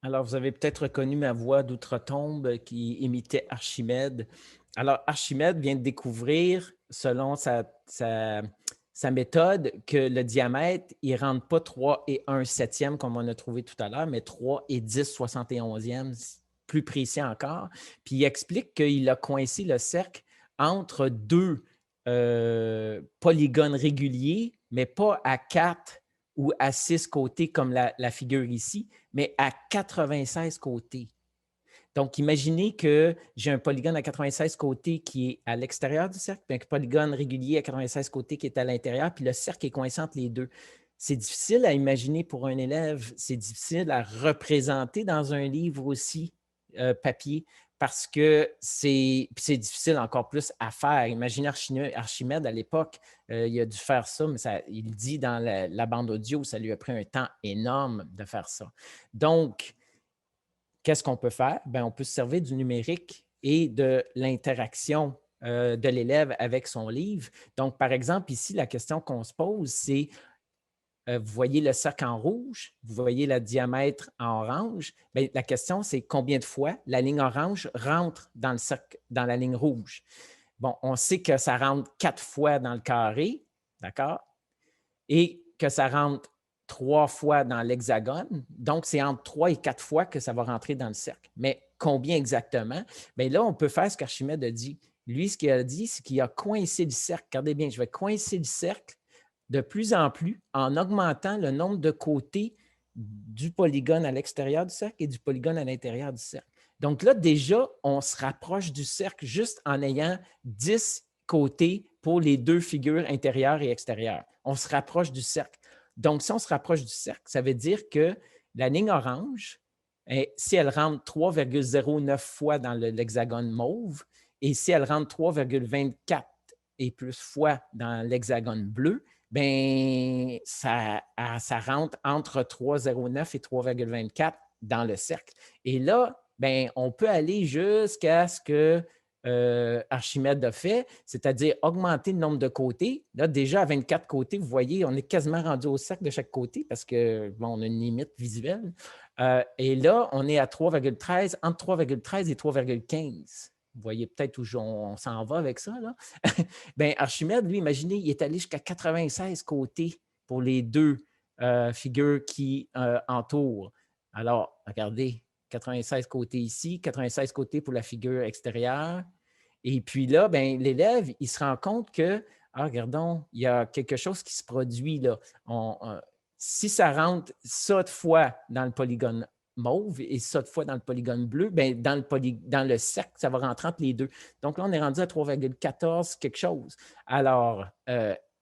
Alors, vous avez peut-être reconnu ma voix d'outre-tombe qui imitait Archimède. Alors, Archimède vient de découvrir, selon sa méthode, que le diamètre, il ne rentre pas 3 et 1/7 comme on a trouvé tout à l'heure, mais 3 et 10/71e, plus précis encore. Puis il explique qu'il a coincé le cercle entre deux polygones réguliers, mais pas à 4 ou à 6 côtés comme la figure ici, mais à 96 côtés. Donc, imaginez que j'ai un polygone à 96 côtés qui est à l'extérieur du cercle, puis un polygone régulier à 96 côtés qui est à l'intérieur, puis le cercle est coincé entre les deux. C'est difficile à imaginer pour un élève, c'est difficile à représenter dans un livre aussi papier, parce que c'est difficile encore plus à faire. Imaginez Archimède à l'époque, il a dû faire ça, mais il dit dans la bande audio, ça lui a pris un temps énorme de faire ça. Donc, qu'est-ce qu'on peut faire? Bien, on peut se servir du numérique et de l'interaction de l'élève avec son livre. Donc, par exemple, ici, la question qu'on se pose, c'est vous voyez le cercle en rouge, vous voyez le diamètre en orange. Bien, la question, c'est combien de fois la ligne orange rentre dans le cercle, dans la ligne rouge. Bon, on sait que ça rentre 4 fois dans le carré, d'accord? Et que ça rentre 3 fois dans l'hexagone. Donc, c'est entre 3 et 4 fois que ça va rentrer dans le cercle. Mais combien exactement? Bien là, on peut faire ce qu'Archimède a dit. Lui, ce qu'il a dit, c'est qu'il a coincé le cercle. Regardez bien, je vais coincer le cercle de plus en plus en augmentant le nombre de côtés du polygone à l'extérieur du cercle et du polygone à l'intérieur du cercle. Donc là, déjà, on se rapproche du cercle juste en ayant 10 côtés pour les deux figures intérieures et extérieures. On se rapproche du cercle. Donc, si on se rapproche du cercle, ça veut dire que la ligne orange, si elle rentre 3,09 fois dans l'hexagone mauve et si elle rentre 3,24 et plus fois dans l'hexagone bleu, bien, ça rentre entre 3,09 et 3,24 dans le cercle. Et là, bien, on peut aller jusqu'à ce que Archimède a fait, c'est-à-dire augmenter le nombre de côtés. Là, déjà à 24 côtés, vous voyez, on est quasiment rendu au cercle de chaque côté parce que, bon, on a une limite visuelle. Et là, on est à 3,13, entre 3,13 et 3,15. Vous voyez peut-être où on s'en va avec ça, là. Bien, Archimède, lui, imaginez, il est allé jusqu'à 96 côtés pour les deux figures qui entourent. Alors, regardez, 96 côtés ici, 96 côtés pour la figure extérieure. Et puis là, bien, l'élève, il se rend compte que, regardons, il y a quelque chose qui se produit là. Si ça rentre ça de fois dans le polygone mauve et ça de fois dans le polygone bleu, bien, dans le cercle, ça va rentrer entre les deux. Donc là, on est rendu à 3,14 quelque chose. Alors,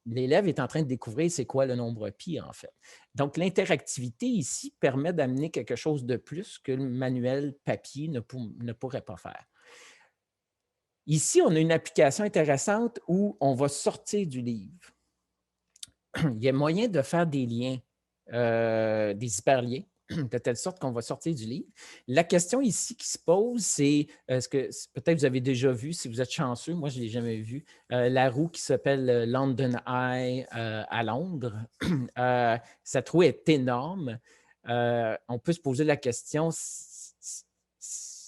l'élève est en train de découvrir c'est quoi le nombre pi, en fait. Donc, l'interactivité ici permet d'amener quelque chose de plus que le manuel papier ne pourrait pas faire. Ici, on a une application intéressante où on va sortir du livre. Il y a moyen de faire des liens, des hyperliens, de telle sorte qu'on va sortir du livre. La question ici qui se pose, c'est, est-ce que peut-être vous avez déjà vu, si vous êtes chanceux, moi je ne l'ai jamais vu, la roue qui s'appelle London Eye à Londres. Cette roue est énorme. On peut se poser la question,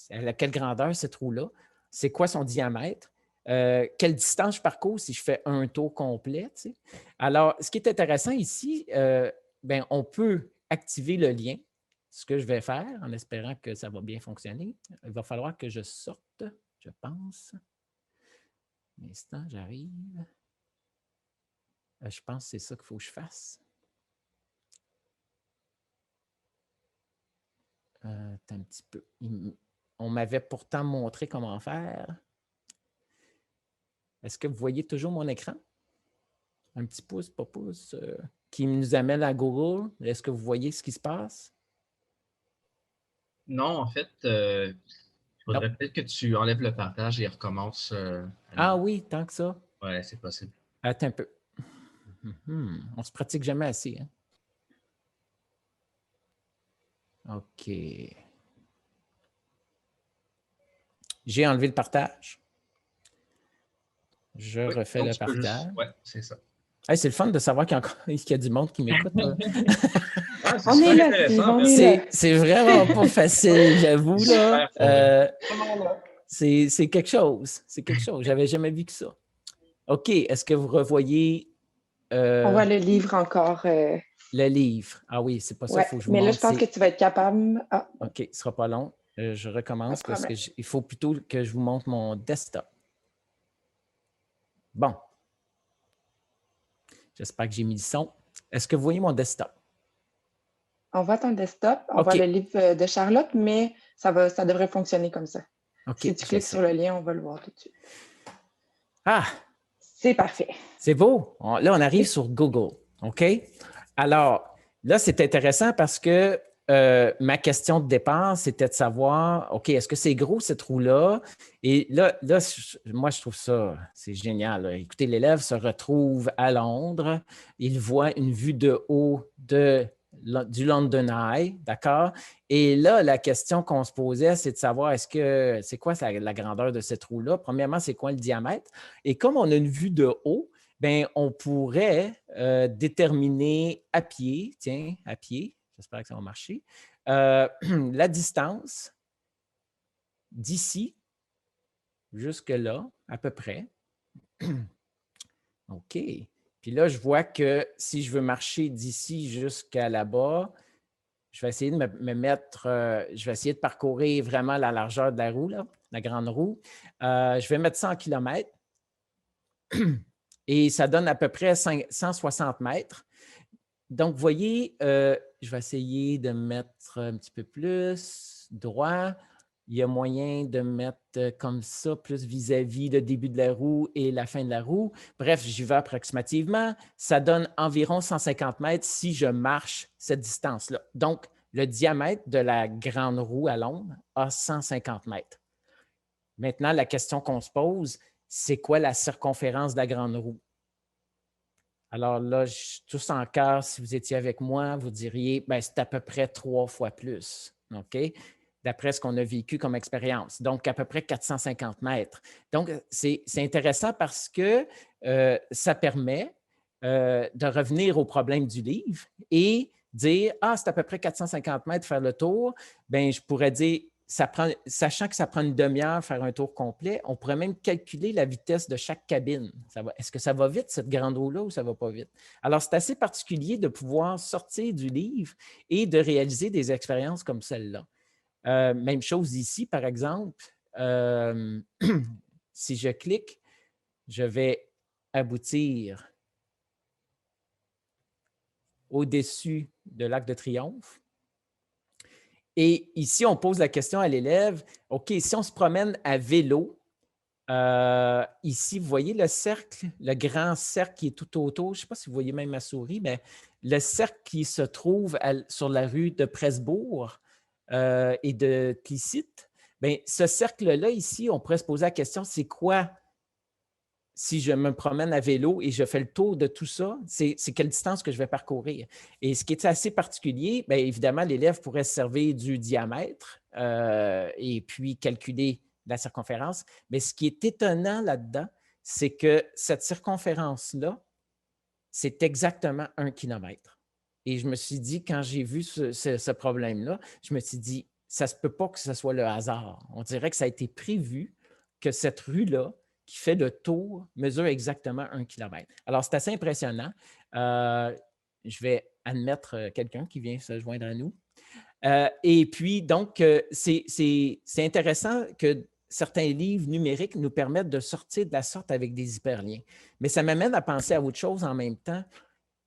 à quelle grandeur cette roue-là? C'est quoi son diamètre? Quelle distance je parcours si je fais un tour complet? Tu sais? Alors, ce qui est intéressant ici, bien, on peut activer le lien, ce que je vais faire en espérant que ça va bien fonctionner, il va falloir que je sorte, je pense. Un instant, j'arrive. Je pense que c'est ça qu'il faut que je fasse. Attends un petit peu. On m'avait pourtant montré comment faire. Est-ce que vous voyez toujours mon écran? Un petit pouce, pas pouce, qui nous amène à Google. Est-ce que vous voyez ce qui se passe? Non, en fait, il faudrait peut-être que tu enlèves le partage et recommences. Ah oui, tant que ça. Ouais, c'est possible. Attends un peu. On se pratique jamais assez. Hein? OK. J'ai enlevé le partage. Je refais le partage. Oui, c'est ça. Hey, c'est le fun de savoir qu'il y a du monde qui m'écoute. On est là, Steve, on est là. C'est vraiment pas facile, j'avoue. C'est quelque chose. C'est quelque chose. J'avais jamais vu que ça. OK. Est-ce que vous revoyez... On voit le livre encore. Le livre. Ah oui, c'est pas ça qu'il faut que je vous montre. Mais là, je pense que tu vas être capable... Ah. OK, ce ne sera pas long. Je recommence parce qu'il faut plutôt que je vous montre mon desktop. Bon. J'espère que j'ai mis le son. Est-ce que vous voyez mon desktop? On voit ton desktop, on voit le livre de Charlotte, mais ça devrait fonctionner comme ça. Si tu cliques sur le lien, on va le voir tout de suite. Ah! C'est parfait. C'est beau. Là, on arrive sur Google. OK? Alors, là, c'est intéressant parce que ma question de départ, c'était de savoir, OK, est-ce que c'est gros, cette roue-là? Et là, moi, je trouve ça, c'est génial. Là. Écoutez, l'élève se retrouve à Londres. Il voit une vue de haut du London Eye, d'accord? Et là, la question qu'on se posait, c'est de savoir, c'est quoi la grandeur de cette roue-là? Premièrement, c'est quoi le diamètre? Et comme on a une vue de haut, bien, on pourrait déterminer à pied, j'espère que ça va marcher, la distance d'ici jusque-là, à peu près. OK. Puis là, je vois que si je veux marcher d'ici jusqu'à là-bas, je vais essayer de me mettre, je vais essayer de parcourir vraiment la largeur de la roue, là, la grande roue. Je vais mettre 100 km. Et ça donne à peu près 160 mètres. Donc, vous voyez, je vais essayer de mettre un petit peu plus droit. Il y a moyen de mettre comme ça, plus vis-à-vis le début de la roue et la fin de la roue. Bref, j'y vais approximativement. Ça donne environ 150 mètres si je marche cette distance-là. Donc, le diamètre de la grande roue à Londres a 150 mètres. Maintenant, la question qu'on se pose, c'est quoi la circonférence de la grande roue? Alors là, tous en cœur, si vous étiez avec moi, vous diriez, bien, c'est à peu près 3 fois plus, OK? D'après ce qu'on a vécu comme expérience. Donc, à peu près 450 mètres. Donc, c'est intéressant parce que ça permet de revenir au problème du livre et dire, c'est à peu près 450 mètres faire le tour. Bien, je pourrais dire, sachant que ça prend une demi-heure faire un tour complet, on pourrait même calculer la vitesse de chaque cabine. Est-ce que ça va vite, cette grande roue-là, ou ça ne va pas vite? Alors, c'est assez particulier de pouvoir sortir du livre et de réaliser des expériences comme celle-là. Même chose ici, par exemple. Si je clique, je vais aboutir au-dessus de l'Arc de Triomphe. Et ici, on pose la question à l'élève, OK, si on se promène à vélo, ici, vous voyez le cercle, le grand cercle qui est tout autour, je ne sais pas si vous voyez même ma souris, mais le cercle qui se trouve sur la rue de Presbourg et de Clicite, bien, ce cercle-là, ici, on pourrait se poser la question, c'est quoi si je me promène à vélo et je fais le tour de tout ça, c'est quelle distance que je vais parcourir? Et ce qui est assez particulier, bien évidemment, l'élève pourrait se servir du diamètre et puis calculer la circonférence. Mais ce qui est étonnant là-dedans, c'est que cette circonférence-là, c'est exactement 1 kilomètre. Et je me suis dit, quand j'ai vu ce problème-là, je me suis dit, ça ne se peut pas que ce soit le hasard. On dirait que ça a été prévu que cette rue-là, qui fait le tour, mesure exactement 1 kilomètre. Alors, c'est assez impressionnant. Je vais admettre quelqu'un qui vient se joindre à nous. Et puis, donc, c'est intéressant que certains livres numériques nous permettent de sortir de la sorte avec des hyperliens. Mais ça m'amène à penser à autre chose en même temps.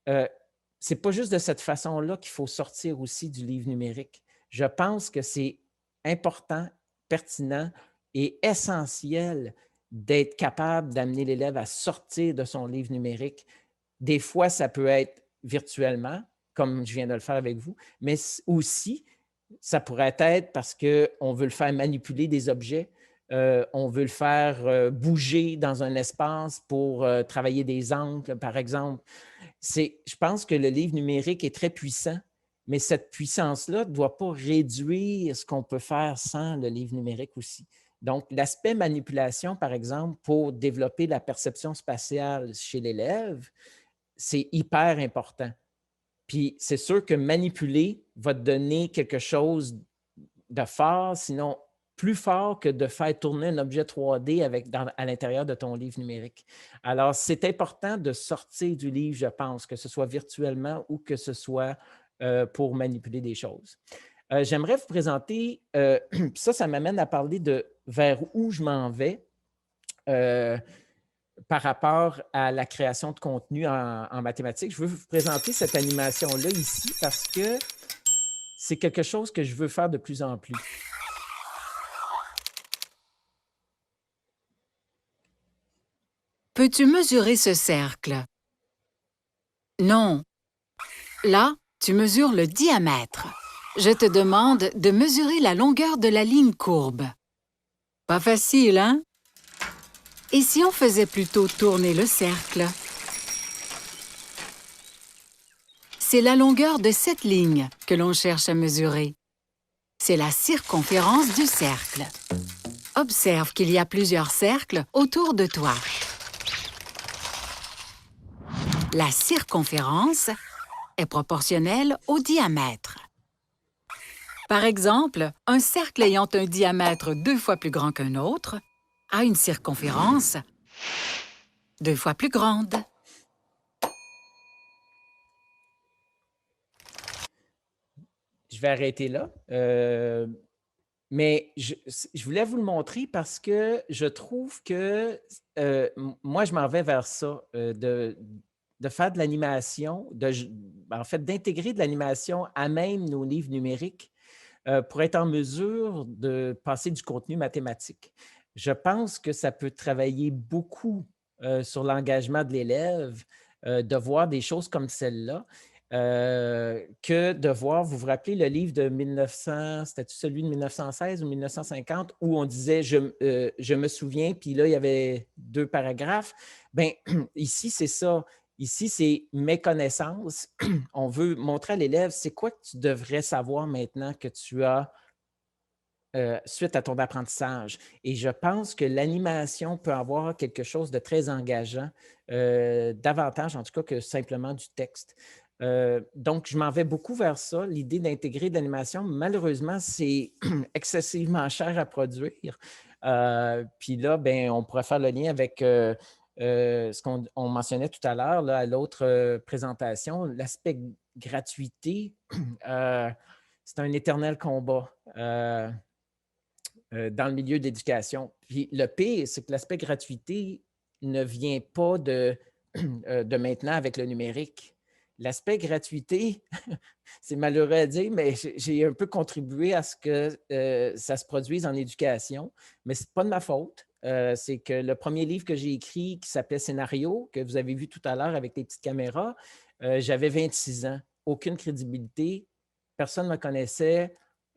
Ce n'est pas juste de cette façon-là qu'il faut sortir aussi du livre numérique. Je pense que c'est important, pertinent et essentiel d'être capable d'amener l'élève à sortir de son livre numérique. Des fois, ça peut être virtuellement, comme je viens de le faire avec vous, mais aussi, ça pourrait être parce qu'on veut le faire manipuler des objets, on veut le faire bouger dans un espace pour travailler des angles, par exemple. Je pense que le livre numérique est très puissant, mais cette puissance-là ne doit pas réduire ce qu'on peut faire sans le livre numérique aussi. Donc, l'aspect manipulation, par exemple, pour développer la perception spatiale chez l'élève, c'est hyper important. Puis, c'est sûr que manipuler va te donner quelque chose de fort, sinon plus fort que de faire tourner un objet 3D à l'intérieur de ton livre numérique. Alors, c'est important de sortir du livre, je pense, que ce soit virtuellement ou que ce soit pour manipuler des choses. J'aimerais vous présenter, ça m'amène à parler de vers où je m'en vais par rapport à la création de contenu en mathématiques. Je veux vous présenter cette animation-là ici parce que c'est quelque chose que je veux faire de plus en plus. Peux-tu mesurer ce cercle? Non. Là, tu mesures le diamètre. Je te demande de mesurer la longueur de la ligne courbe. Pas facile, hein? Et si on faisait plutôt tourner le cercle? C'est la longueur de cette ligne que l'on cherche à mesurer. C'est la circonférence du cercle. Observe qu'il y a plusieurs cercles autour de toi. La circonférence est proportionnelle au diamètre. Par exemple, un cercle ayant un diamètre 2 fois plus grand qu'un autre a une circonférence 2 fois plus grande. Je vais arrêter là. Mais je voulais vous le montrer parce que je trouve que moi, je m'en vais vers ça, de faire de l'animation, en fait, d'intégrer de l'animation à même nos livres numériques pour être en mesure de passer du contenu mathématique. Je pense que ça peut travailler beaucoup sur l'engagement de l'élève, de voir des choses comme celle-là, que de voir, vous vous rappelez le livre de 1900, c'était celui de 1916 ou 1950, où on disait je me souviens, puis là, il y avait 2 paragraphes. Bien, ici, c'est ça. Ici, c'est mes connaissances. On veut montrer à l'élève, c'est quoi que tu devrais savoir maintenant que tu as suite à ton apprentissage. Et je pense que l'animation peut avoir quelque chose de très engageant, davantage en tout cas que simplement du texte. Donc, je m'en vais beaucoup vers ça, l'idée d'intégrer de l'animation. Malheureusement, c'est excessivement cher à produire. Puis là, ben, on pourrait faire le lien avec ce qu'on mentionnait tout à l'heure, à l'autre présentation, l'aspect gratuité. C'est un éternel combat dans le milieu de l'éducation. Puis le pire, c'est que l'aspect gratuité ne vient pas de maintenant avec le numérique. L'aspect gratuité, c'est malheureux à dire, mais j'ai un peu contribué à ce que ça se produise en éducation, mais ce n'est pas de ma faute. C'est que le premier livre que j'ai écrit, qui s'appelait Scénario, que vous avez vu tout à l'heure avec les petites caméras, j'avais 26 ans, aucune crédibilité, personne ne me connaissait.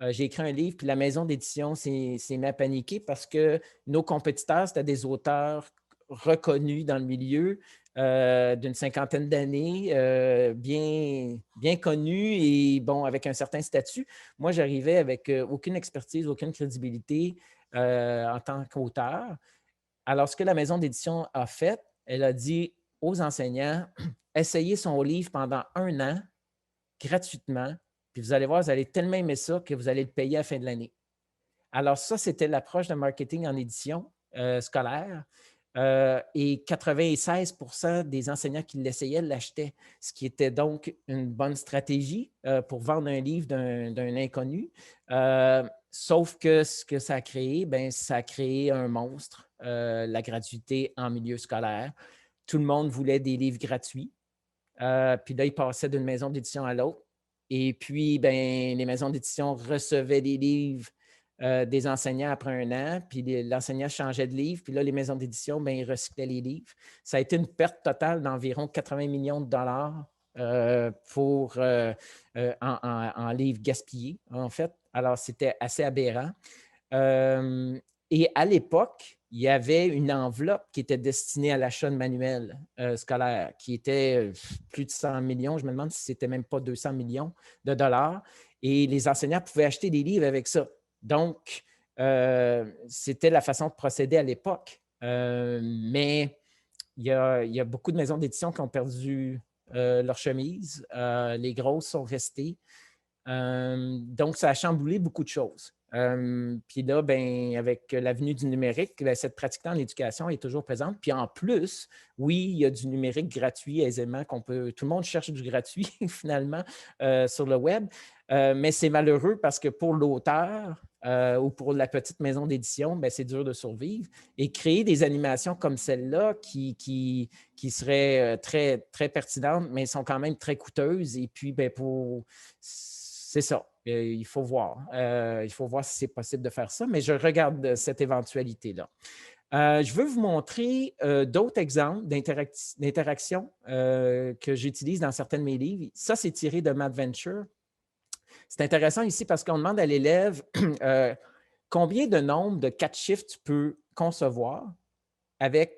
J'ai écrit un livre, puis la maison d'édition s'est mise à paniquer parce que nos compétiteurs, c'était des auteurs reconnus dans le milieu, d'une 50aine d'années, bien connus et bon, avec un certain statut. Moi, j'arrivais avec aucune expertise, aucune crédibilité en tant qu'auteur. Alors, ce que la maison d'édition a fait, elle a dit aux enseignants, essayez son livre pendant 1 an, gratuitement, puis vous allez voir, vous allez tellement aimer ça que vous allez le payer à la fin de l'année. Alors ça, c'était l'approche de marketing en édition scolaire. et 96% des enseignants qui l'essayaient l'achetaient, ce qui était donc une bonne stratégie pour vendre un livre d'un inconnu. Sauf que ce que ça a créé, ça a créé un monstre, la gratuité en milieu scolaire. Tout le monde voulait des livres gratuits. Puis là, ils passaient d'une maison d'édition à l'autre. Et puis, les maisons d'édition recevaient des livres des enseignants après un an, puis l'enseignant changeait de livre, puis là, les maisons d'édition, ils recyclaient les livres. Ça a été une perte totale d'environ 80 millions de dollars en livres gaspillés, en fait. Alors, c'était assez aberrant. Et à l'époque, il y avait une enveloppe qui était destinée à l'achat de manuels scolaires, qui était plus de 100 millions. Je me demande si c'était même pas 200 millions de dollars. Et les enseignants pouvaient acheter des livres avec ça. Donc, c'était la façon de procéder à l'époque. Mais il y a beaucoup de maisons d'édition qui ont perdu leur chemise. Les grosses sont restées. Donc, ça a chamboulé beaucoup de choses. Puis là, avec l'avenue du numérique, cette pratique-là en éducation est toujours présente. Puis en plus, oui, il y a du numérique gratuit aisément tout le monde cherche du gratuit finalement sur le web. Mais c'est malheureux parce que pour l'auteur ou pour la petite maison d'édition, c'est dur de survivre. Et créer des animations comme celle-là qui seraient très, très pertinentes, mais sont quand même très coûteuses. Et puis, c'est ça. Il faut voir. Il faut voir si c'est possible de faire ça, mais je regarde cette éventualité-là. Je veux vous montrer d'autres exemples d'interaction que j'utilise dans certains de mes livres. Ça, c'est tiré de Madventure. C'est intéressant ici parce qu'on demande à l'élève combien de nombres de 4 chiffres tu peux concevoir avec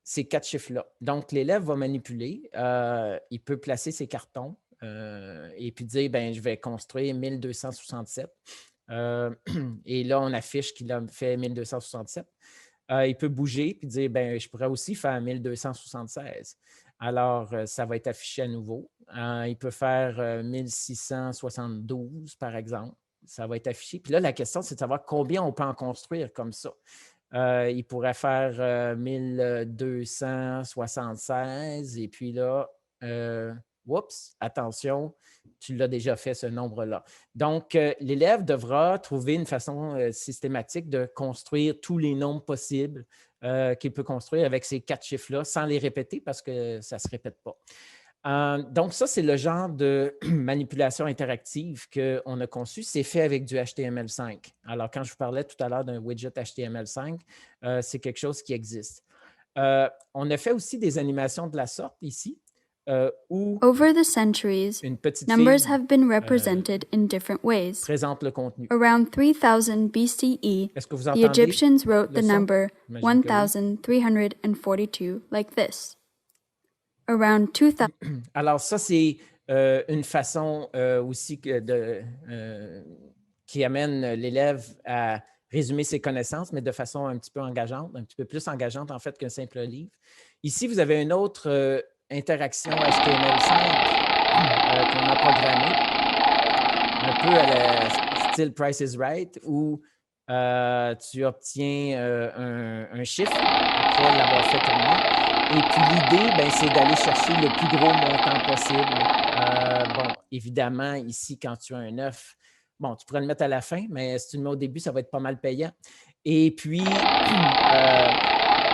ces 4 chiffres-là. Donc, l'élève va manipuler. Il peut placer ses cartons. Et puis dire, je vais construire 1267. Et là, on affiche qu'il a fait 1267. Il peut bouger puis dire, je pourrais aussi faire 1276. Alors, ça va être affiché à nouveau. Il peut faire 1672, par exemple. Ça va être affiché. Puis là, la question, c'est de savoir combien on peut en construire comme ça. Il pourrait faire 1276 et puis là, oups, attention, tu l'as déjà fait ce nombre-là. Donc, l'élève devra trouver une façon systématique de construire tous les nombres possibles qu'il peut construire avec ces 4 chiffres-là sans les répéter parce que ça ne se répète pas. Donc, ça, c'est le genre de manipulation interactive qu'on a conçu. C'est fait avec du HTML5. Alors, quand je vous parlais tout à l'heure d'un widget HTML5, c'est quelque chose qui existe. On a fait aussi des animations de la sorte ici. Où Over the centuries, numbers have been represented in different ways. Présente le contenu. Around 3000 BCE, the Egyptians wrote the number 1342 like this. Around 2000. Alors ça, c'est une façon aussi qui amène l'élève à résumer ses connaissances, mais de façon un petit peu engageante, un petit peu plus engageante en fait qu'un simple livre. Ici, vous avez une autre interaction HTML5 qu'on a programmée, un peu à la style Price is Right, où tu obtiens un chiffre après l'avoir fait tourner. Et puis l'idée, c'est d'aller chercher le plus gros montant possible. Évidemment, ici, quand tu as un 9, tu pourrais le mettre à la fin, mais si tu le mets au début, ça va être pas mal payant. Et puis,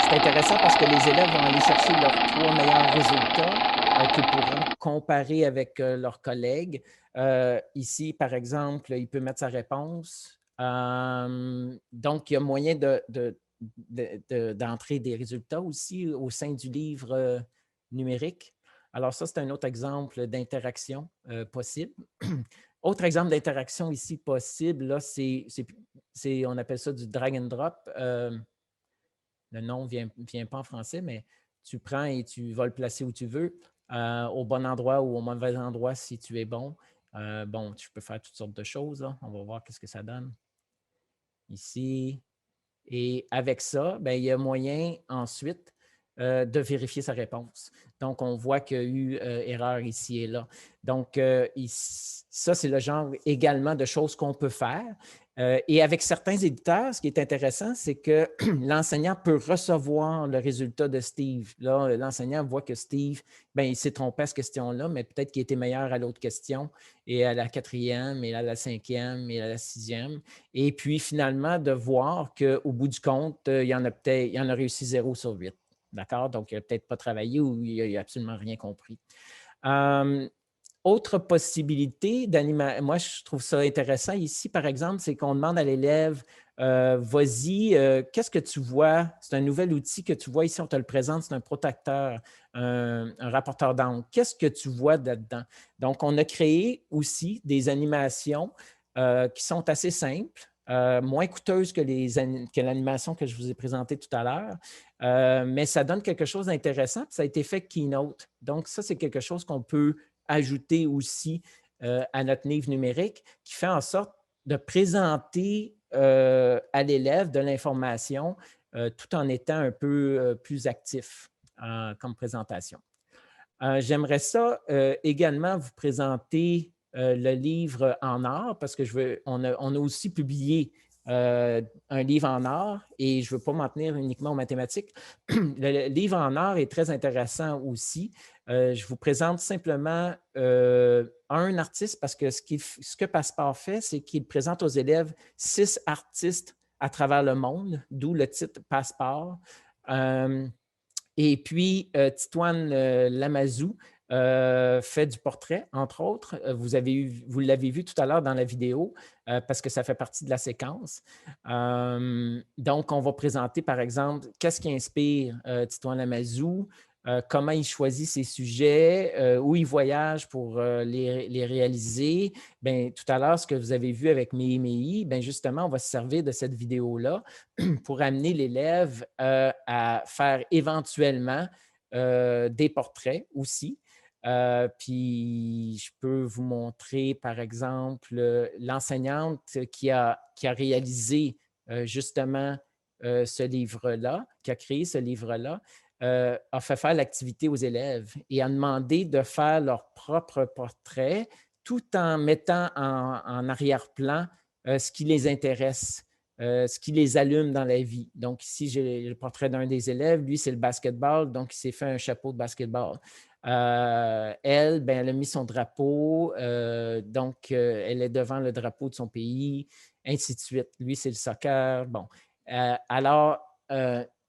c'est intéressant parce que les élèves vont aller chercher leurs 3 meilleurs résultats qu'ils pourront comparer avec leurs collègues. Ici, par exemple, il peut mettre sa réponse. Donc, il y a moyen d'entrer des résultats aussi au sein du livre numérique. Alors, ça, c'est un autre exemple d'interaction possible. Autre exemple d'interaction ici possible, là, on appelle ça du drag and drop. Le nom ne vient pas en français, mais tu prends et tu vas le placer où tu veux, au bon endroit ou au mauvais endroit si tu es bon. Tu peux faire toutes sortes de choses. Là. On va voir ce que ça donne. Ici. Et avec ça, il y a moyen ensuite de vérifier sa réponse. Donc, on voit qu'il y a eu erreur ici et là. Donc, ça, c'est le genre également de choses qu'on peut faire. Et avec certains éditeurs, ce qui est intéressant, c'est que l'enseignant peut recevoir le résultat de Steve. Là, l'enseignant voit que Steve, bien, il s'est trompé à cette question-là, mais peut-être qu'il était meilleur à l'autre question, et à la 4e, et à la 5e, et à la 6e. Et puis, finalement, de voir qu'au bout du compte, il y en a réussi 0 sur 8. D'accord? Donc, il n'a peut-être pas travaillé ou il n'a absolument rien compris. Autre possibilité d'animation, moi, je trouve ça intéressant ici, par exemple, c'est qu'on demande à l'élève, vas-y, qu'est-ce que tu vois? C'est un nouvel outil que tu vois ici, on te le présente, c'est un protecteur, un rapporteur d'angle. Qu'est-ce que tu vois là-dedans? Donc, on a créé aussi des animations qui sont assez simples, moins coûteuses que l'animation que je vous ai présentée tout à l'heure, mais ça donne quelque chose d'intéressant, ça a été fait Keynote. Donc, ça, c'est quelque chose qu'on peut ajouter aussi à notre livre numérique qui fait en sorte de présenter à l'élève de l'information tout en étant un peu plus actif comme présentation. J'aimerais ça également vous présenter le livre en art parce que on a aussi publié un livre en art et je ne veux pas m'en tenir uniquement aux mathématiques. Le livre en art est très intéressant aussi. Je vous présente simplement un artiste parce que ce que Passeport fait, c'est qu'il présente aux élèves 6 artistes à travers le monde, d'où le titre Passeport. Et puis, Titoine Lamazou fait du portrait, entre autres. Vous l'avez vu tout à l'heure dans la vidéo parce que ça fait partie de la séquence. Donc, on va présenter, par exemple, qu'est-ce qui inspire Titoine Lamazou, comment il choisit ses sujets, où il voyage pour les réaliser. Bien, tout à l'heure, ce que vous avez vu avec Mei, bien, justement, on va se servir de cette vidéo-là pour amener l'élève à faire éventuellement des portraits aussi. Puis, je peux vous montrer, par exemple, l'enseignante qui a réalisé justement ce livre-là, qui a créé ce livre-là, a fait faire l'activité aux élèves et a demandé de faire leur propre portrait tout en mettant en arrière-plan ce qui les intéresse, ce qui les allume dans la vie. Donc ici, j'ai le portrait d'un des élèves. Lui, c'est le basketball, donc il s'est fait un chapeau de basketball. Elle, ben, elle a mis son drapeau, donc elle est devant le drapeau de son pays, ainsi de suite. Lui, c'est le soccer. Bon, alors,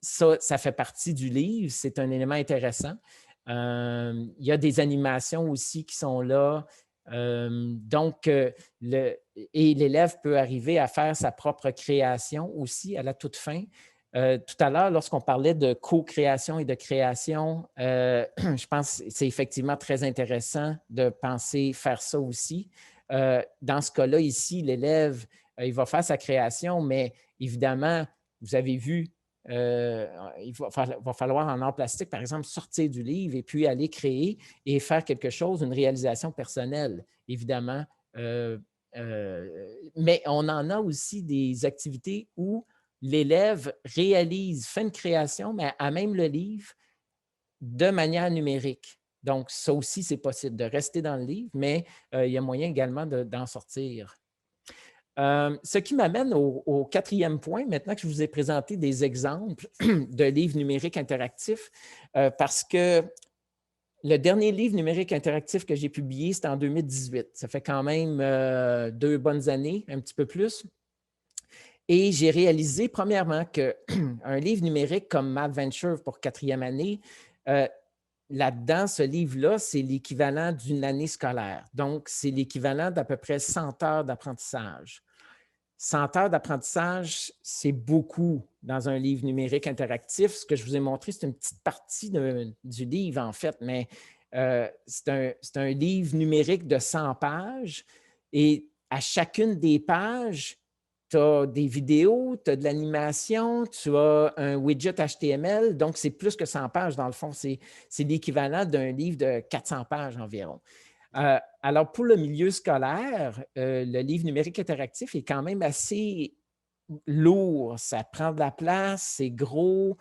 ça fait partie du livre, c'est un élément intéressant. Il y a des animations aussi qui sont là. Donc, l'élève peut arriver à faire sa propre création aussi à la toute fin. Tout à l'heure, lorsqu'on parlait de co-création et de création, je pense que c'est effectivement très intéressant de penser faire ça aussi. Dans ce cas-là, ici, l'élève, il va faire sa création, mais évidemment, vous avez vu, il va falloir en art plastique, par exemple, sortir du livre et puis aller créer et faire quelque chose, une réalisation personnelle, évidemment. Mais on en a aussi des activités où l'élève fait une création, mais à même le livre, de manière numérique. Donc, ça aussi, c'est possible de rester dans le livre, mais il y a moyen également d'en sortir. Ce qui m'amène au 4e point, maintenant que je vous ai présenté des exemples de livres numériques interactifs, parce que le dernier livre numérique interactif que j'ai publié, c'était en 2018. Ça fait quand même 2 bonnes années, un petit peu plus. Et j'ai réalisé, premièrement, qu'un livre numérique comme Madventure pour 4e année, là-dedans, ce livre-là, c'est l'équivalent d'une année scolaire. Donc, c'est l'équivalent d'à peu près 100 heures d'apprentissage. 100 heures d'apprentissage, c'est beaucoup dans un livre numérique interactif. Ce que je vous ai montré, c'est une petite partie du livre, en fait, mais c'est un livre numérique de 100 pages et à chacune des pages, tu as des vidéos, tu as de l'animation, tu as un widget HTML, donc c'est plus que 100 pages dans le fond. C'est l'équivalent d'un livre de 400 pages environ. Alors, pour le milieu scolaire, le livre numérique interactif est quand même assez lourd. Ça prend de la place, c'est gros.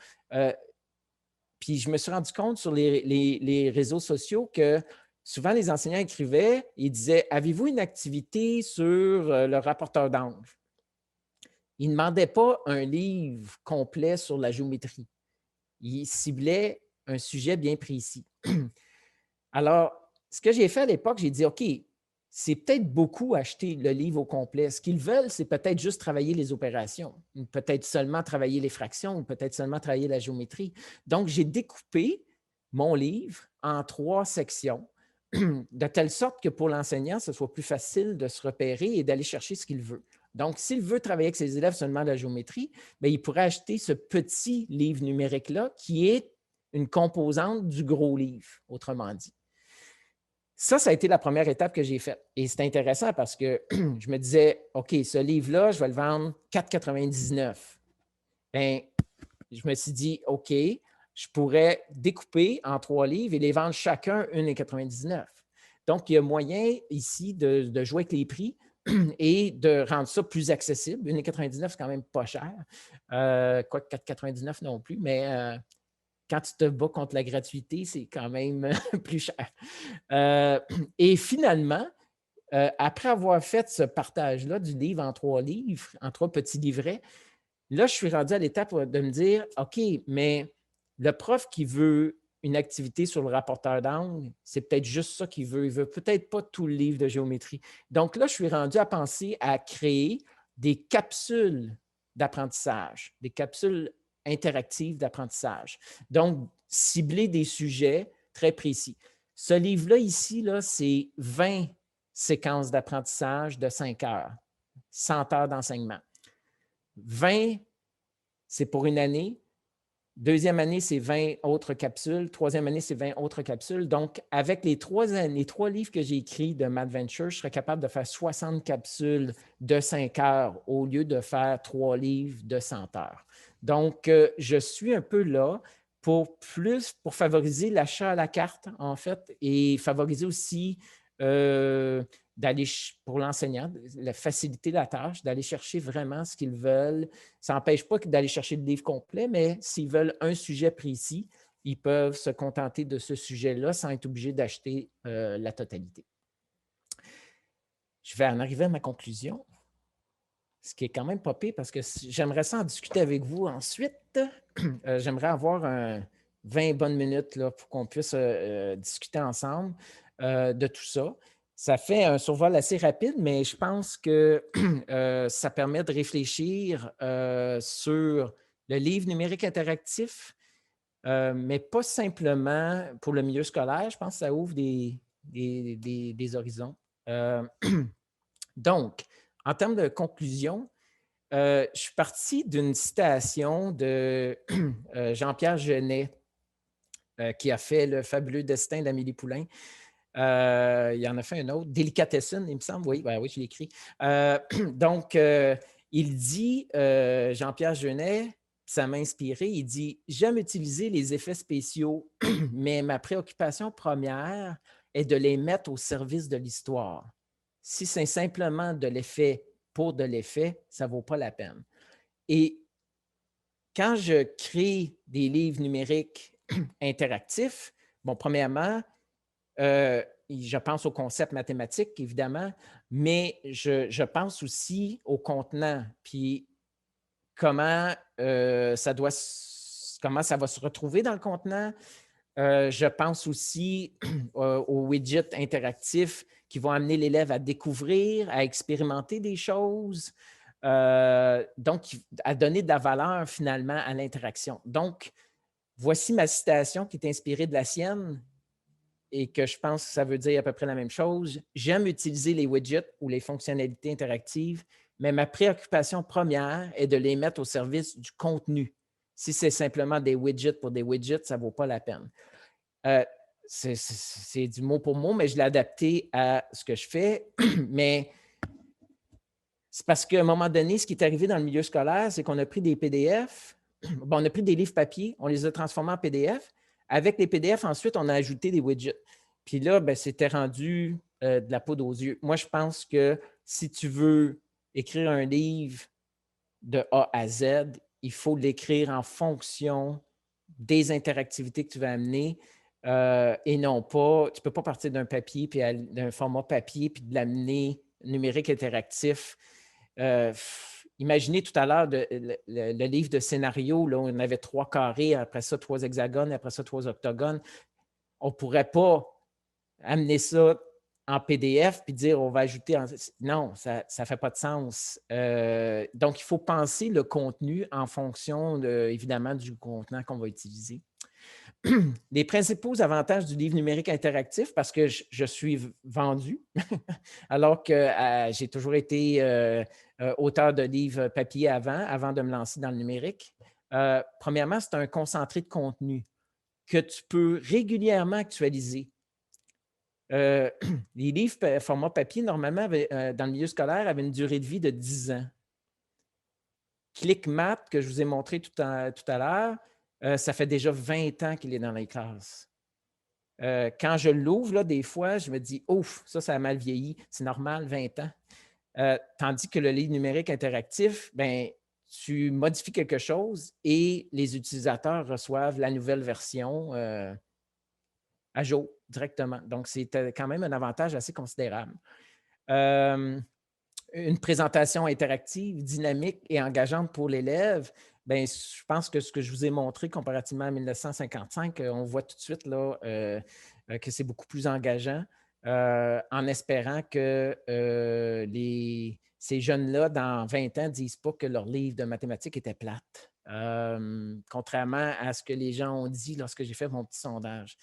Puis je me suis rendu compte sur les réseaux sociaux que souvent les enseignants écrivaient, ils disaient « Avez-vous une activité sur le rapporteur d'angle? » Ils ne demandaient pas un livre complet sur la géométrie. Ils ciblaient un sujet bien précis. Alors, ce que j'ai fait à l'époque, j'ai dit « OK, c'est peut-être beaucoup acheter le livre au complet. Ce qu'ils veulent, c'est peut-être juste travailler les opérations, peut-être seulement travailler les fractions, peut-être seulement travailler la géométrie. » Donc, j'ai découpé mon livre en 3 sections, de telle sorte que pour l'enseignant, ce soit plus facile de se repérer et d'aller chercher ce qu'il veut. Donc, s'il veut travailler avec ses élèves seulement la géométrie, bien, il pourrait acheter ce petit livre numérique-là qui est une composante du gros livre, autrement dit. Ça a été la première étape que j'ai faite. Et c'est intéressant parce que je me disais, OK, ce livre-là, je vais le vendre 4,99. Bien, je me suis dit, OK, je pourrais découper en 3 livres et les vendre chacun 1,99. Donc, il y a moyen ici de jouer avec les prix et de rendre ça plus accessible. 1,99, c'est quand même pas cher. Quoi que 4,99 non plus, mais quand tu te bats contre la gratuité, c'est quand même plus cher. Et finalement, après avoir fait ce partage-là du livre en 3 livres, en 3 petits livrets, là, je suis rendu à l'étape de me dire, OK, mais le prof qui veut une activité sur le rapporteur d'angle, c'est peut-être juste ça qu'il veut. Il ne veut peut-être pas tout le livre de géométrie. Donc là, je suis rendu à penser à créer des capsules d'apprentissage, des capsules interactives d'apprentissage. Donc, cibler des sujets très précis. Ce livre-là, ici, là, c'est 20 séquences d'apprentissage de 5 heures, 100 heures d'enseignement. 20, c'est pour une année. Deuxième année, c'est 20 autres capsules. Troisième année, c'est 20 autres capsules. Donc, avec les 3 livres que j'ai écrits de Madventure, je serais capable de faire 60 capsules de 5 heures au lieu de faire 3 livres de 100 heures. Donc, je suis un peu là pour favoriser l'achat à la carte, en fait, et favoriser aussi d'aller, pour l'enseignant, faciliter la tâche, d'aller chercher vraiment ce qu'ils veulent. Ça n'empêche pas d'aller chercher le livre complet, mais s'ils veulent un sujet précis, ils peuvent se contenter de ce sujet-là sans être obligés d'acheter la totalité. Je vais en arriver à ma conclusion, ce qui est quand même pas pire parce que j'aimerais ça en discuter avec vous ensuite. J'aimerais avoir 20 bonnes minutes là, pour qu'on puisse discuter ensemble de tout ça. Ça fait un survol assez rapide, mais je pense que ça permet de réfléchir sur le livre numérique interactif, mais pas simplement pour le milieu scolaire. Je pense que ça ouvre des horizons. Donc, en termes de conclusion, je suis parti d'une citation de Jean-Pierre Jeunet, qui a fait Le fabuleux destin d'Amélie Poulain. Il en a fait un autre, Délicatessen, il me semble. Oui, ben oui, je l'ai écrit. Donc, il dit, Jean-Pierre Jeunet, ça m'a inspiré, il dit « J'aime utiliser les effets spéciaux, mais ma préoccupation première est de les mettre au service de l'histoire. Si c'est simplement de l'effet pour de l'effet, ça ne vaut pas la peine. » Et quand je crée des livres numériques interactifs, bon, premièrement, je pense au concept mathématique, évidemment, mais je pense aussi au contenant, puis comment ça va se retrouver dans le contenant. Je pense aussi aux widgets interactifs qui vont amener l'élève à découvrir, à expérimenter des choses, donc à donner de la valeur finalement à l'interaction. Donc, voici ma citation qui est inspirée de la sienne et que je pense que ça veut dire à peu près la même chose. « J'aime utiliser les widgets ou les fonctionnalités interactives, mais ma préoccupation première est de les mettre au service du contenu. Si c'est simplement des widgets pour des widgets, ça ne vaut pas la peine. » C'est du mot pour mot, mais je l'ai adapté à ce que je fais. Mais c'est parce qu'à un moment donné, ce qui est arrivé dans le milieu scolaire, c'est qu'on a pris des PDF, bon, on a pris des livres papier, on les a transformés en PDF. Avec les PDF, ensuite, on a ajouté des widgets. Puis là, ben, c'était rendu de la poudre aux yeux. Moi, je pense que si tu veux écrire un livre de A à Z, il faut l'écrire en fonction des interactivités que tu vas amener et non pas, tu ne peux pas partir d'un papier, puis d'un format papier, puis de l'amener numérique interactif. Imaginez tout à l'heure le livre de scénario, là, où on avait 3 carrés, après ça 3 hexagones, après ça 3 octogones. On ne pourrait pas amener ça en PDF puis dire on va ajouter… Non, ça ne fait pas de sens. Donc, il faut penser le contenu en fonction, évidemment, du contenant qu'on va utiliser. Les principaux avantages du livre numérique interactif, parce que je suis vendu, alors que j'ai toujours été auteur de livres papier avant de me lancer dans le numérique. Premièrement, c'est un concentré de contenu que tu peux régulièrement actualiser. Les livres format papier, normalement, dans le milieu scolaire, avaient une durée de vie de 10 ans. ClickMap, que je vous ai montré tout à l'heure, ça fait déjà 20 ans qu'il est dans les classes. Quand je l'ouvre, là, des fois, je me dis « Ouf, ça a mal vieilli. C'est normal, 20 ans. » Tandis que le livre numérique interactif, ben, tu modifies quelque chose et les utilisateurs reçoivent la nouvelle version à jour directement. Donc, c'est quand même un avantage assez considérable. Une présentation interactive, dynamique et engageante pour l'élève, bien, je pense que ce que je vous ai montré comparativement à 1955, on voit tout de suite là, que c'est beaucoup plus engageant, en espérant que ces jeunes-là, dans 20 ans, ne disent pas que leur livre de mathématiques était plate, contrairement à ce que les gens ont dit lorsque j'ai fait mon petit sondage.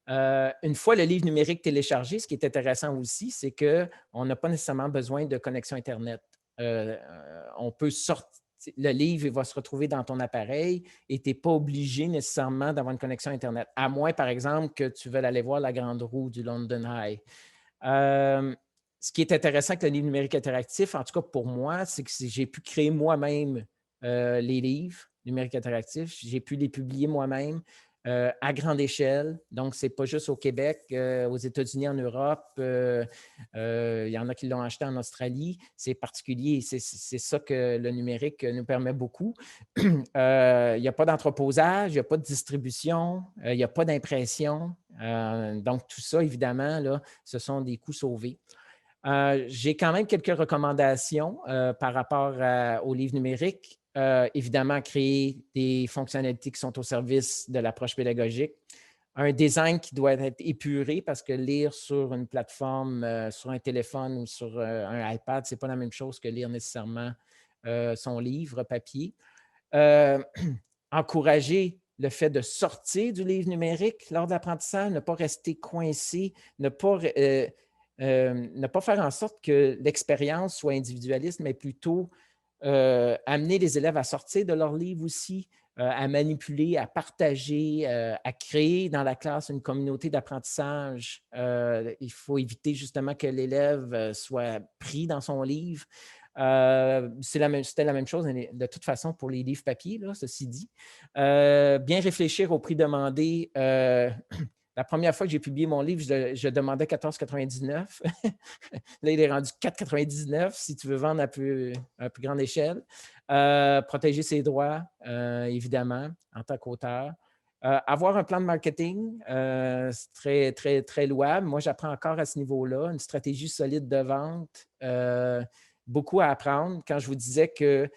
Une fois le livre numérique téléchargé, ce qui est intéressant aussi, c'est qu'on n'a pas nécessairement besoin de connexion Internet. On peut sortir, le livre va se retrouver dans ton appareil et tu n'es pas obligé nécessairement d'avoir une connexion Internet, à moins, par exemple, que tu veuilles aller voir la grande roue du London Eye. Ce qui est intéressant avec le livre numérique interactif, en tout cas pour moi, c'est que j'ai pu créer moi-même les livres numériques interactifs. J'ai pu les publier moi-même. À grande échelle. Donc, ce n'est pas juste au Québec, aux États-Unis, en Europe. Il y en a qui l'ont acheté en Australie. C'est particulier. C'est ça que le numérique nous permet beaucoup. Il n'y a pas d'entreposage, il n'y a pas de distribution, il n'y a pas d'impression. Donc, tout ça, évidemment, là, ce sont des coûts sauvés. J'ai quand même quelques recommandations par rapport au livre numérique. Évidemment, créer des fonctionnalités qui sont au service de l'approche pédagogique. Un design qui doit être épuré parce que lire sur une plateforme, sur un téléphone ou sur un iPad, ce n'est pas la même chose que lire nécessairement son livre papier. Encourager le fait de sortir du livre numérique lors de l'apprentissage, ne pas rester coincé, ne pas faire en sorte que l'expérience soit individualiste, mais plutôt amener les élèves à sortir de leur livre aussi, à manipuler, à partager, à créer dans la classe une communauté d'apprentissage. Il faut éviter justement que l'élève soit pris dans son livre. C'était la même chose de toute façon pour les livres papier, là, ceci dit. Bien réfléchir au prix demandé. La première fois que j'ai publié mon livre, je demandais 14,99 $. Là, il est rendu 4,99 $ si tu veux vendre à plus grande échelle. Protéger ses droits, évidemment, en tant qu'auteur. Avoir un plan de marketing, c'est très, très, très louable. Moi, j'apprends encore à ce niveau-là. Une stratégie solide de vente, beaucoup à apprendre. Quand je vous disais que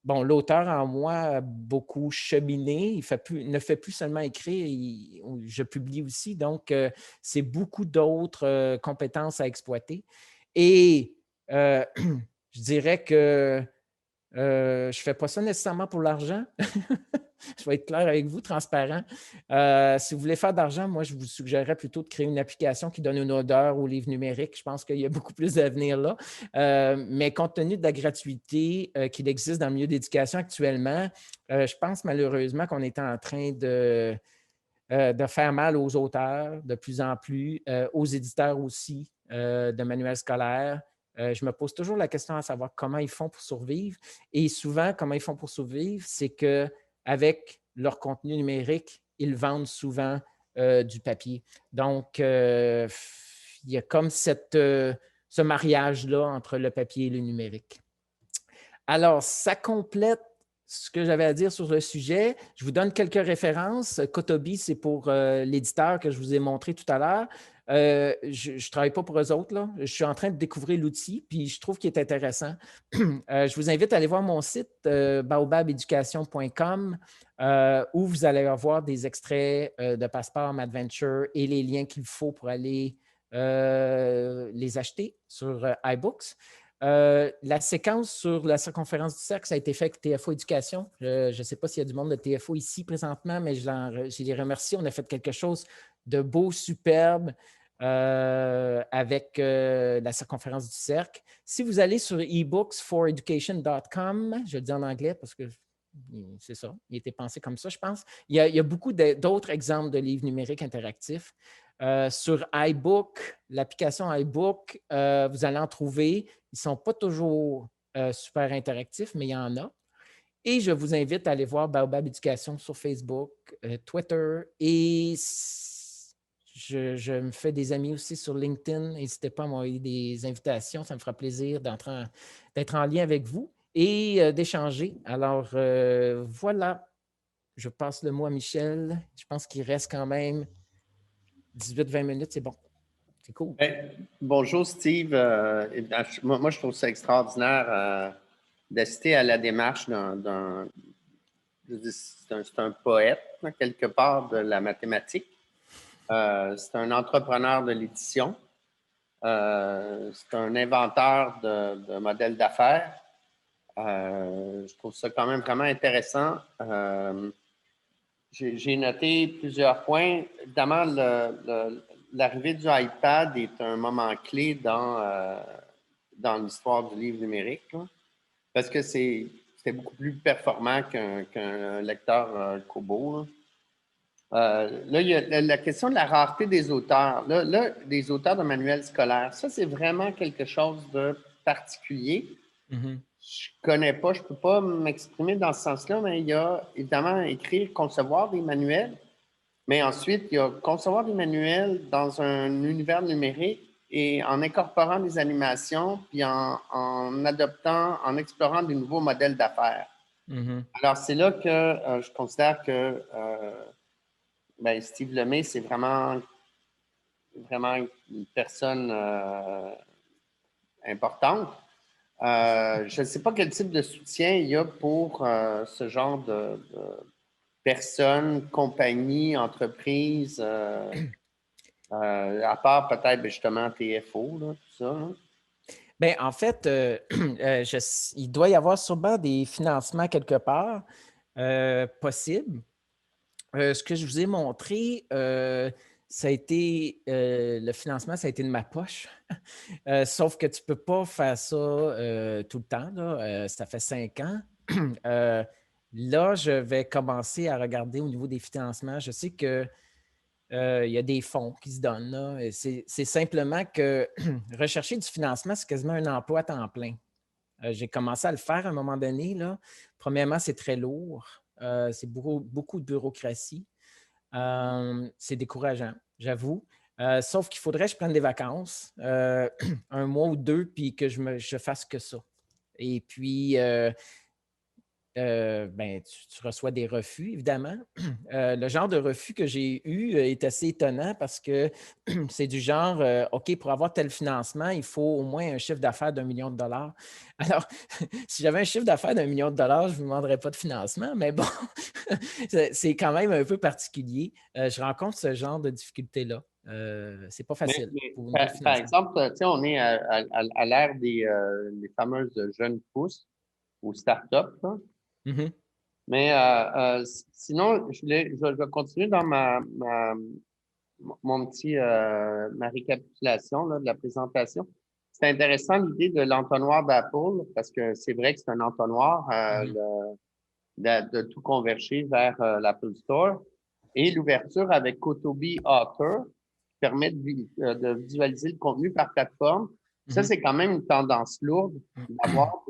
bon, l'auteur en moi a beaucoup cheminé. Il ne fait plus seulement écrire, je publie aussi. Donc, c'est beaucoup d'autres compétences à exploiter. Et je dirais que je ne fais pas ça nécessairement pour l'argent. Je vais être clair avec vous, transparent. Si vous voulez faire d'argent, moi, je vous suggérerais plutôt de créer une application qui donne une odeur au livre numérique. Je pense qu'il y a beaucoup plus d'avenir là. Mais compte tenu de la gratuité qu'il existe dans le milieu d'éducation actuellement, je pense malheureusement qu'on est en train de faire mal aux auteurs de plus en plus, aux éditeurs aussi de manuels scolaires. Je me pose toujours la question à savoir comment ils font pour survivre. Et souvent, comment ils font pour survivre, c'est qu'avec leur contenu numérique, ils vendent souvent du papier. Donc, il y a comme ce mariage-là entre le papier et le numérique. Alors, ça complète ce que j'avais à dire sur le sujet. Je vous donne quelques références. Kotobi, c'est pour l'éditeur que je vous ai montré tout à l'heure. Je ne travaille pas pour eux autres, là. Je suis en train de découvrir l'outil, puis je trouve qu'il est intéressant. Je vous invite à aller voir mon site, baobabeducation.com, où vous allez avoir des extraits de Passport Adventure et les liens qu'il faut pour aller les acheter sur iBooks. La séquence sur la circonférence du cercle, ça a été fait avec TFO Éducation. Je ne sais pas s'il y a du monde de TFO ici présentement, mais je les remercie. On a fait quelque chose de beau, superbe avec la circonférence du cercle. Si vous allez sur ebooksforeducation.com, je le dis en anglais parce que c'est ça, il a été pensé comme ça, je pense. Il y a beaucoup d'autres exemples de livres numériques interactifs. Sur iBook, l'application iBook, vous allez en trouver. Ils ne sont pas toujours super interactifs, mais il y en a. Et je vous invite à aller voir Baobab Éducation sur Facebook, Twitter et je me fais des amis aussi sur LinkedIn. N'hésitez pas à m'envoyer des invitations. Ça me fera plaisir d'être en lien avec vous et d'échanger. Alors, voilà. Je passe le mot à Michel. Je pense qu'il reste quand même 18-20 minutes, c'est bon. C'est cool. Bonjour, Steve. Moi, je trouve ça extraordinaire d'assister à la démarche d'un c'est un poète, quelque part, de la mathématique. C'est un entrepreneur de l'édition. C'est un inventeur de modèles d'affaires. Je trouve ça quand même vraiment intéressant. J'ai noté plusieurs points. Évidemment, l'arrivée du iPad est un moment clé dans l'histoire du livre numérique, là, parce que c'était beaucoup plus performant qu'un lecteur Kobo. Là, il y a la question de la rareté des auteurs. Là, des auteurs de manuels scolaires, ça, c'est vraiment quelque chose de particulier. Mm-hmm. Je ne connais pas, je ne peux pas m'exprimer dans ce sens-là, mais il y a évidemment écrire, concevoir des manuels, mais ensuite, il y a concevoir des manuels dans un univers numérique et en incorporant des animations, puis en adoptant, en explorant des nouveaux modèles d'affaires. Mm-hmm. Alors, c'est là que je considère que Steve Lemay, c'est vraiment une personne importante. Je ne sais pas quel type de soutien il y a pour ce genre de personnes, compagnies, entreprises, à part peut-être justement TFO, là, tout ça. Là. Bien, en fait, il doit y avoir sûrement des financements quelque part possibles. Ce que je vous ai montré, ça a été le financement, ça a été de ma poche. Sauf que tu ne peux pas faire ça tout le temps. Là. Ça fait 5 ans. Là, je vais commencer à regarder au niveau des financements. Je sais qu'il y a des fonds qui se donnent. Là. C'est simplement que rechercher du financement, c'est quasiment un emploi à temps plein. J'ai commencé à le faire à un moment donné. Là. Premièrement, c'est très lourd. C'est beaucoup de bureaucratie. C'est décourageant, j'avoue. Sauf qu'il faudrait que je prenne des vacances, 1 mois ou 2, puis que je fasse que ça. Et puis, tu reçois des refus, évidemment. Le genre de refus que j'ai eu est assez étonnant parce que c'est du genre, OK, pour avoir tel financement, il faut au moins un chiffre d'affaires d'1 million de dollars. Alors, si j'avais un chiffre d'affaires d'1 million de dollars, je ne vous demanderais pas de financement, mais bon, c'est quand même un peu particulier. Je rencontre ce genre de difficultés-là. C'est pas facile. Par exemple, on est à l'ère des fameuses jeunes pousses ou start-up. Mm-hmm. Mais sinon, je vais continuer dans ma récapitulation là, de la présentation. C'est intéressant l'idée de l'entonnoir d'Apple parce que c'est vrai que c'est un entonnoir de tout converger vers l'Apple Store et l'ouverture avec Kotobi Author qui permet de visualiser le contenu par plateforme. Ça, c'est quand même une tendance lourde d'avoir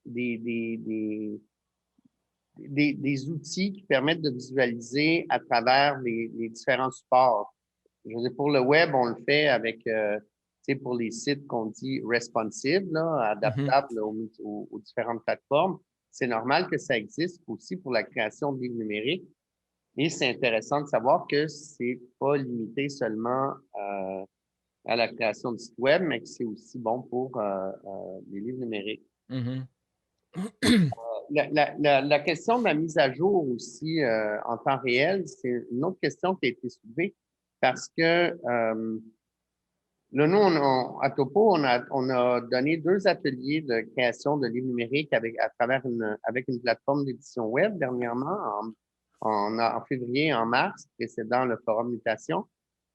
des outils qui permettent de visualiser à travers les différents supports. Je veux dire, pour le web, on le fait avec, pour les sites qu'on dit responsive, là, adaptables aux différentes plateformes. c'est normal que ça existe aussi pour la création de livres numériques. Et c'est intéressant de savoir que c'est pas limité seulement à la création de sites web, mais que c'est aussi bon pour les livres numériques. Mhm. La question de la mise à jour aussi en temps réel, c'est une autre question qui a été soulevée parce que là, nous, à Topo, on a donné 2 ateliers de création de livres numériques avec une plateforme d'édition web dernièrement, en février et en mars, précédant le forum Mutation.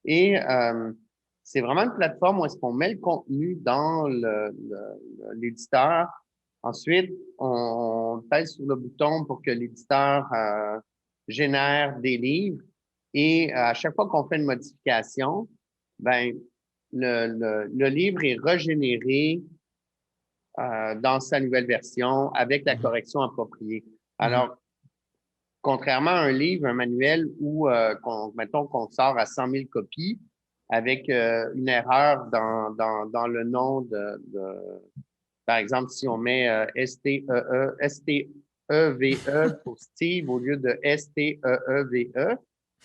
Et c'est vraiment une plateforme où est-ce qu'on met le contenu dans l'éditeur. Ensuite, on pèse sur le bouton pour que l'éditeur génère des livres. Et à chaque fois qu'on fait une modification, ben le livre est régénéré dans sa nouvelle version avec la correction appropriée. Alors, contrairement à un livre, un manuel où, mettons qu'on sort à 100 000 copies avec une erreur dans le nom par exemple, si on met S-T-E-V-E pour Steve au lieu de S-T-E-E-V-E,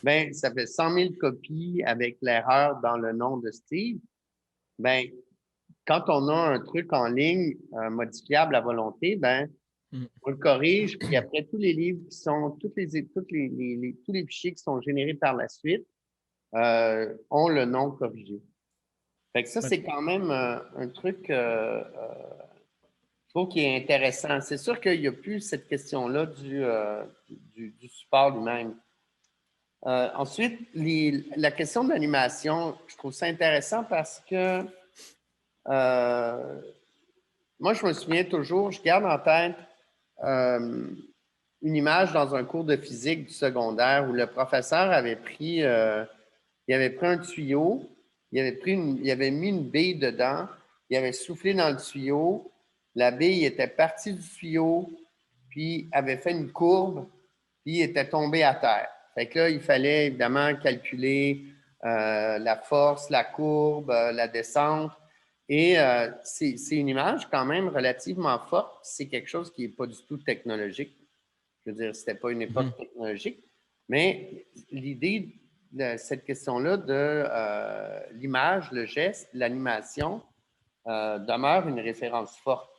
ben, ça fait 100 000 copies avec l'erreur dans le nom de Steve. Ben, quand on a un truc en ligne modifiable à volonté, ben, on le corrige, puis après, tous les livres qui sont, tous les fichiers qui sont générés par la suite ont le nom corrigé. Fait que ça, c'est quand même un truc, je trouve, qui est intéressant. C'est sûr qu'il n'y a plus cette question-là du support lui-même. Ensuite, la question de l'animation, je trouve ça intéressant parce que moi, je me souviens toujours, je garde en tête une image dans un cours de physique du secondaire où le professeur avait pris un tuyau, il avait mis une bille dedans, il avait soufflé dans le tuyau, la bille était partie du tuyau, puis avait fait une courbe, puis était tombée à terre. Fait que là, il fallait évidemment calculer la force, la courbe, la descente. Et c'est une image quand même relativement forte. C'est quelque chose qui n'est pas du tout technologique. Je veux dire, ce n'était pas une époque technologique. Mais l'idée de cette question-là de l'image, le geste, l'animation demeure une référence forte.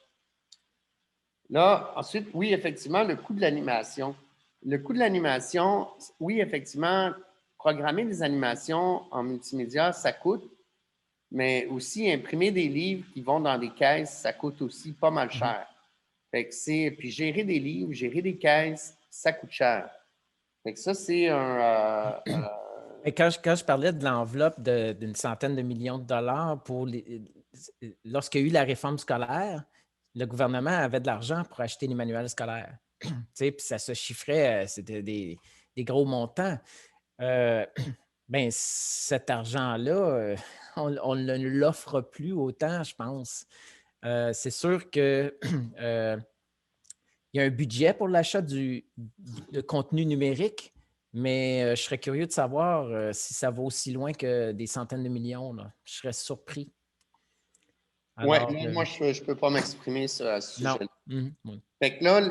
Là, ensuite, oui, effectivement, le coût de l'animation. Le coût de l'animation, oui, effectivement, programmer des animations en multimédia, ça coûte, mais aussi imprimer des livres qui vont dans des caisses, ça coûte aussi pas mal cher. Fait que puis gérer des livres, gérer des caisses, ça coûte cher. Fait que ça, c'est Et quand je parlais de l'enveloppe d'une centaine de millions de dollars lorsqu'il y a eu la réforme scolaire, le gouvernement avait de l'argent pour acheter les manuels scolaires. Puis ça se chiffrait, c'était des gros montants. Ben, cet argent-là, on ne l'offre plus autant, je pense. C'est sûr que il y a un budget pour l'achat de contenu numérique, mais je serais curieux de savoir si ça va aussi loin que des centaines de millions. Là. Je serais surpris. Oui, moi, je ne peux pas m'exprimer à ce sujet-là. Fait que là,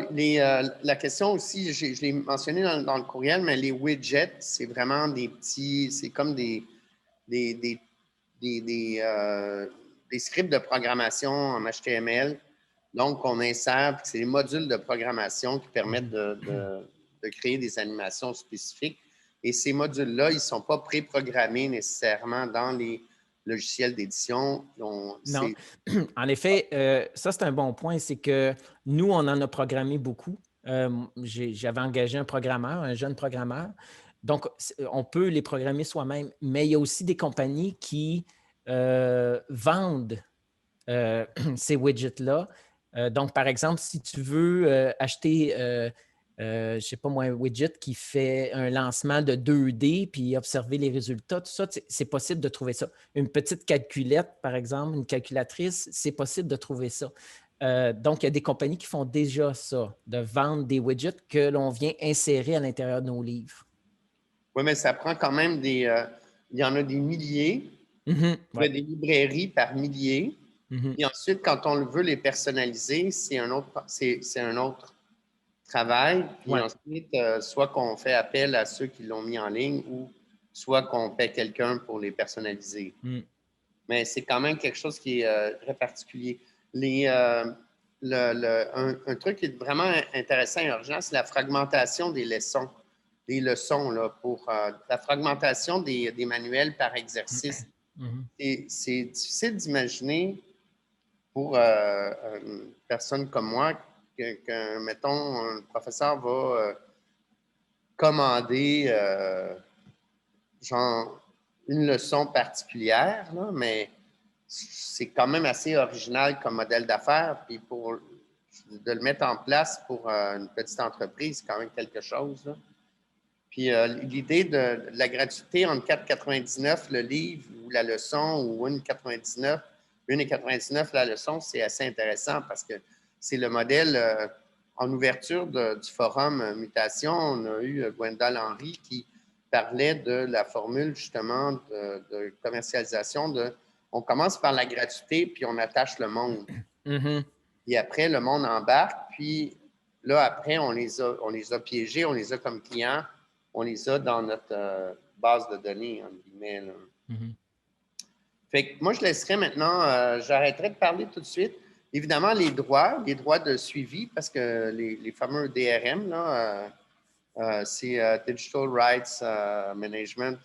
la question aussi, je l'ai mentionné dans le courriel, mais les widgets, c'est vraiment des petits, c'est comme des scripts de programmation en HTML. Donc, on insère, c'est des modules de programmation qui permettent de créer des animations spécifiques. Et ces modules-là, ils ne sont pas préprogrammés nécessairement dans les logiciels d'édition. Non. En effet, ça, c'est un bon point. C'est que nous, on en a programmé beaucoup. J'avais engagé un programmeur, un jeune programmeur. Donc, on peut les programmer soi-même. Mais il y a aussi des compagnies qui vendent ces widgets-là. Donc, par exemple, si tu veux acheter, je ne sais pas moi, un widget qui fait un lancement de 2D puis observer les résultats, tout ça, c'est possible de trouver ça. Une petite calculette, par exemple, une calculatrice, c'est possible de trouver ça. Donc, il y a des compagnies qui font déjà ça, de vendre des widgets que l'on vient insérer à l'intérieur de nos livres. Oui, mais ça prend quand même il y en a des milliers. Il y a des librairies par milliers. Et ensuite, quand on veut les personnaliser, c'est un autre travail, puis ensuite, soit qu'on fait appel à ceux qui l'ont mis en ligne ou soit qu'on paie quelqu'un pour les personnaliser. Mais c'est quand même quelque chose qui est très particulier. Un truc qui est vraiment intéressant et urgent, c'est la fragmentation des leçons. Des leçons, là, pour la fragmentation des manuels par exercice. C'est difficile d'imaginer pour une personne comme moi que mettons, un professeur va commander genre une leçon particulière, là, mais c'est quand même assez original comme modèle d'affaires. Puis de le mettre en place pour une petite entreprise, c'est quand même quelque chose. Là. Puis l'idée de la gratuité entre 4,99 le livre ou la leçon ou 1,99 la leçon, c'est assez intéressant parce que c'est le modèle en ouverture du forum Mutation. On a eu Gwendal Henry qui parlait de la formule justement de commercialisation on commence par la gratuité puis on attache le monde. Et après, le monde embarque, puis là, après, on les a piégés, on les a comme clients, on les a dans notre base de données, entre guillemets. Là. Fait que moi, je laisserai maintenant, j'arrêterai de parler tout de suite. Évidemment, les droits de suivi, parce que les fameux DRM, là, c'est Digital Rights Management,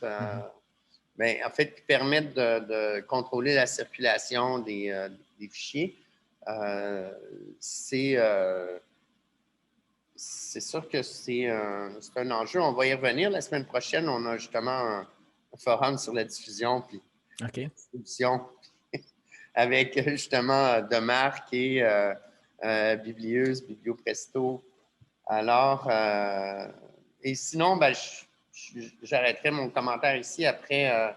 mais en fait, qui permettent de contrôler la circulation des fichiers. C'est sûr que c'est un enjeu. On va y revenir la semaine prochaine. On a justement un forum sur la diffusion puis la distribution avec justement Demarque et Biblieuse, Bibliopresto. Alors, et sinon, ben, j'arrêterai mon commentaire ici après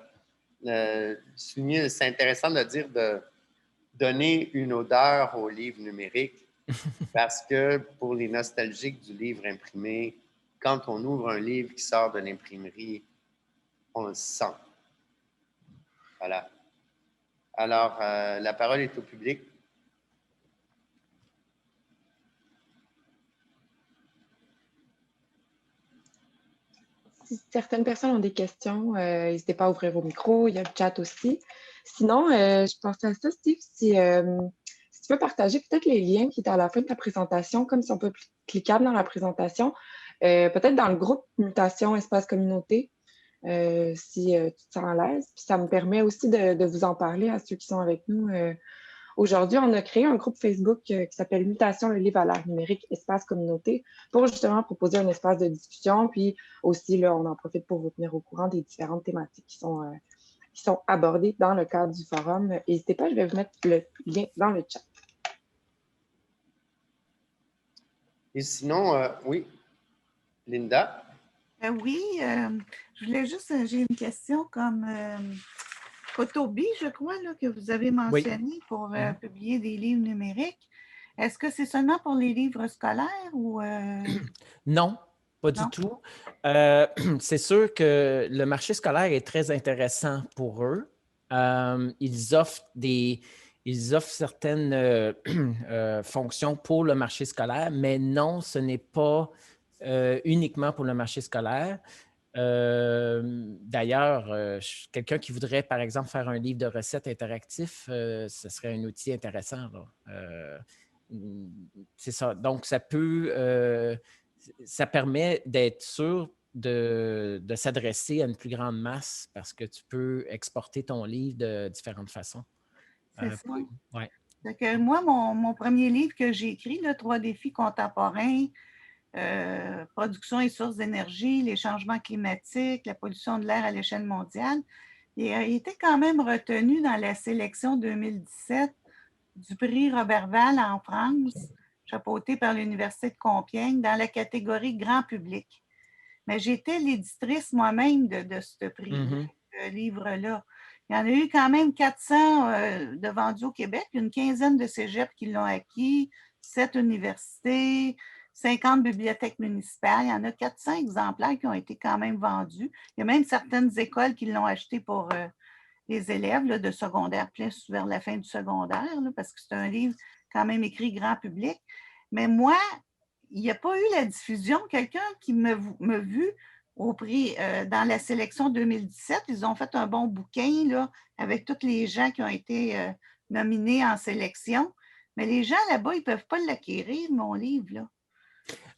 souligner, c'est intéressant de dire de donner une odeur au livre numérique parce que pour les nostalgiques du livre imprimé, quand on ouvre un livre qui sort de l'imprimerie, on le sent. Voilà. Alors, la parole est au public. Si certaines personnes ont des questions, n'hésitez pas à ouvrir vos micros. Il y a le chat aussi. Sinon, je pensais à ça, Steve, si tu peux partager peut-être les liens qui étaient à la fin de ta présentation, comme si on peut cliquer dans la présentation, peut-être dans le groupe Mutation Espace Communauté, si tu te sens à l'aise. Puis ça me permet aussi de vous en parler à ceux qui sont avec nous. Aujourd'hui, on a créé un groupe Facebook qui s'appelle Mutation, le livre à l'ère numérique, espace communauté, pour justement proposer un espace de discussion. Puis aussi, là, on en profite pour vous tenir au courant des différentes thématiques qui sont abordées dans le cadre du forum. N'hésitez pas, je vais vous mettre le lien dans le chat. Et sinon, oui, Linda? Oui, je voulais juste, j'ai une question comme Kotobi, je crois, là, que vous avez mentionné pour publier des livres numériques. Est-ce que c'est seulement pour les livres scolaires ou… Non, pas du tout. C'est sûr que le marché scolaire est très intéressant pour eux. Ils offrent certaines fonctions pour le marché scolaire, mais non, ce n'est pas uniquement pour le marché scolaire. D'ailleurs, quelqu'un qui voudrait, par exemple, faire un livre de recettes interactif, ce serait un outil intéressant. C'est ça. Donc, ça permet d'être sûr de s'adresser à une plus grande masse parce que tu peux exporter ton livre de différentes façons. C'est ça. Ouais. Donc, moi, mon premier livre que j'ai écrit, « 3 défis contemporains », production et sources d'énergie, les changements climatiques, la pollution de l'air à l'échelle mondiale. Et il était quand même retenu dans la sélection 2017 du prix Roberval en France, chapeauté par l'Université de Compiègne, dans la catégorie grand public. Mais j'étais l'éditrice moi-même de ce prix, ce livre-là. Il y en a eu quand même 400 de vendus au Québec, une quinzaine de cégeps qui l'ont acquis, 7 universités, 50 bibliothèques municipales. Il y en a 400 exemplaires qui ont été quand même vendus. Il y a même certaines écoles qui l'ont acheté pour les élèves là, de secondaire, plus vers la fin du secondaire, là, parce que c'est un livre quand même écrit grand public. Mais moi, il n'y a pas eu la diffusion. Quelqu'un qui m'a vu au prix dans la sélection 2017, ils ont fait un bon bouquin là, avec tous les gens qui ont été nominés en sélection. Mais les gens là-bas, ils ne peuvent pas l'acquérir, mon livre. Là.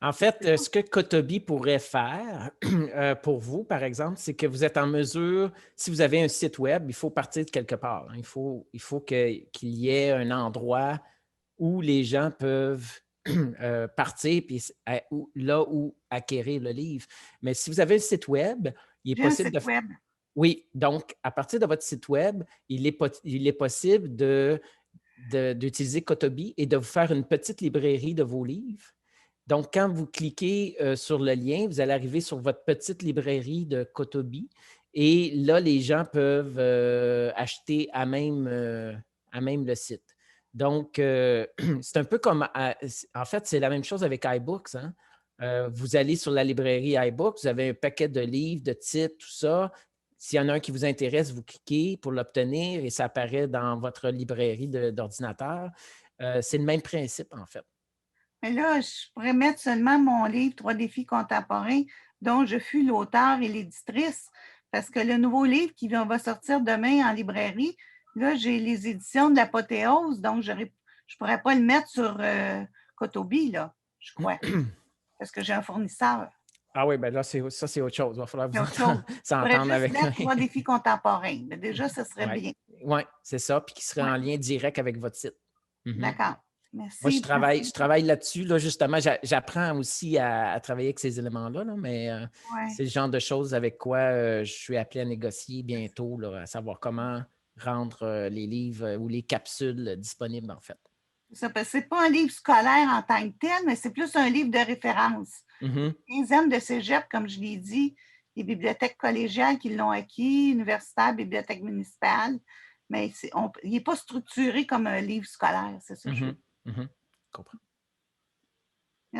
En fait, ce que Kotobi pourrait faire pour vous, par exemple, c'est que vous êtes en mesure, si vous avez un site web, il faut partir de quelque part. Hein. Il faut qu'il y ait un endroit où les gens peuvent partir, puis là où acquérir le livre. Mais si vous avez un site web, il est possible de... web. Oui, donc à partir de votre site web, il est possible d'utiliser Kotobi et de vous faire une petite librairie de vos livres. Donc, quand vous cliquez sur le lien, vous allez arriver sur votre petite librairie de Kotobi et là, les gens peuvent acheter à même le site. Donc, c'est un peu comme, en fait, c'est la même chose avec iBooks. Hein? Vous allez sur la librairie iBooks, vous avez un paquet de livres, de titres, tout ça. S'il y en a un qui vous intéresse, vous cliquez pour l'obtenir et ça apparaît dans votre librairie d'ordinateur. C'est le même principe, en fait. Mais là, je pourrais mettre seulement mon livre « 3 défis contemporains » dont je fus l'auteur et l'éditrice, parce que le nouveau livre qui va sortir demain en librairie, là, j'ai les éditions de l'Apothéose, donc je ne pourrais pas le mettre sur Kotobi, là, je crois, parce que j'ai un fournisseur. Ah oui, bien là, c'est autre chose. Il va falloir s'entendre avec... 3 défis contemporains, mais déjà, ce serait bien. Oui, c'est ça, puis qui serait en lien direct avec votre site. D'accord. Merci. Moi, je travaille là-dessus. Là, justement, j'apprends aussi à travailler avec ces éléments-là, là, mais c'est le genre de choses avec quoi je suis appelé à négocier bientôt, là, à savoir comment rendre les livres ou les capsules disponibles, en fait. Ce n'est pas un livre scolaire en tant que tel, mais c'est plus un livre de référence. Quinzaine de cégep, comme je l'ai dit, les bibliothèques collégiales qui l'ont acquis, universitaires, bibliothèques municipales, mais il n'est pas structuré comme un livre scolaire, c'est ça. Comprends.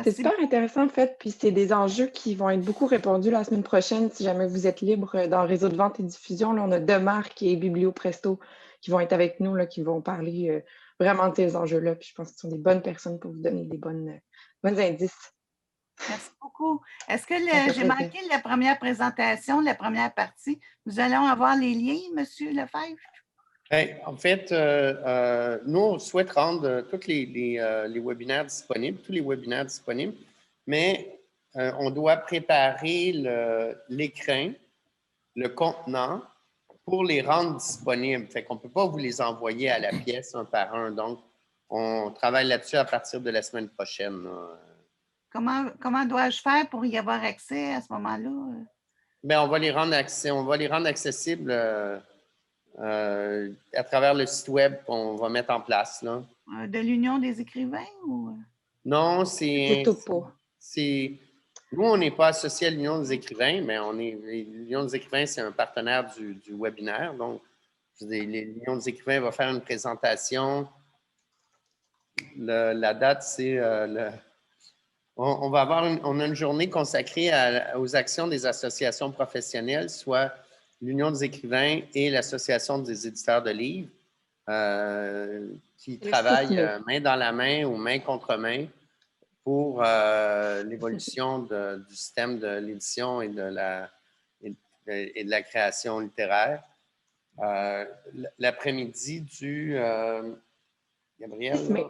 C'est super intéressant, en fait, puis c'est des enjeux qui vont être beaucoup répondus la semaine prochaine, si jamais vous êtes libre dans le réseau de vente et diffusion. Là, on a deux marques et Biblio Presto qui vont être avec nous, là, qui vont parler vraiment de ces enjeux-là. Puis je pense que ce sont des bonnes personnes pour vous donner des bons indices. Merci beaucoup. Est-ce que j'ai manqué la première présentation, la première partie? Nous allons avoir les liens, M. Lefebvre? Bien, en fait, nous, on souhaite rendre tous les webinaires disponibles, mais on doit préparer l'écran, le contenant pour les rendre disponibles. Fait qu'on ne peut pas vous les envoyer à la pièce un par un. Donc, on travaille là-dessus à partir de la semaine prochaine. Comment dois-je faire pour y avoir accès à ce moment-là? Bien, on va les rendre accessibles à travers le site web qu'on va mettre en place. Là. De l'Union des écrivains? Ou... Non, c'est... Nous, on n'est pas associé à l'Union des écrivains, mais l'Union des écrivains, c'est un partenaire du webinaire. Donc, l'Union des écrivains va faire une présentation. La date, c'est... on a une journée consacrée aux actions des associations professionnelles, soit l'Union des écrivains et l'Association des éditeurs de livres, qui travaillent main dans la main ou main contre main pour l'évolution du système de l'édition et de la création littéraire. L'après-midi du... Gabriel? 6 mai.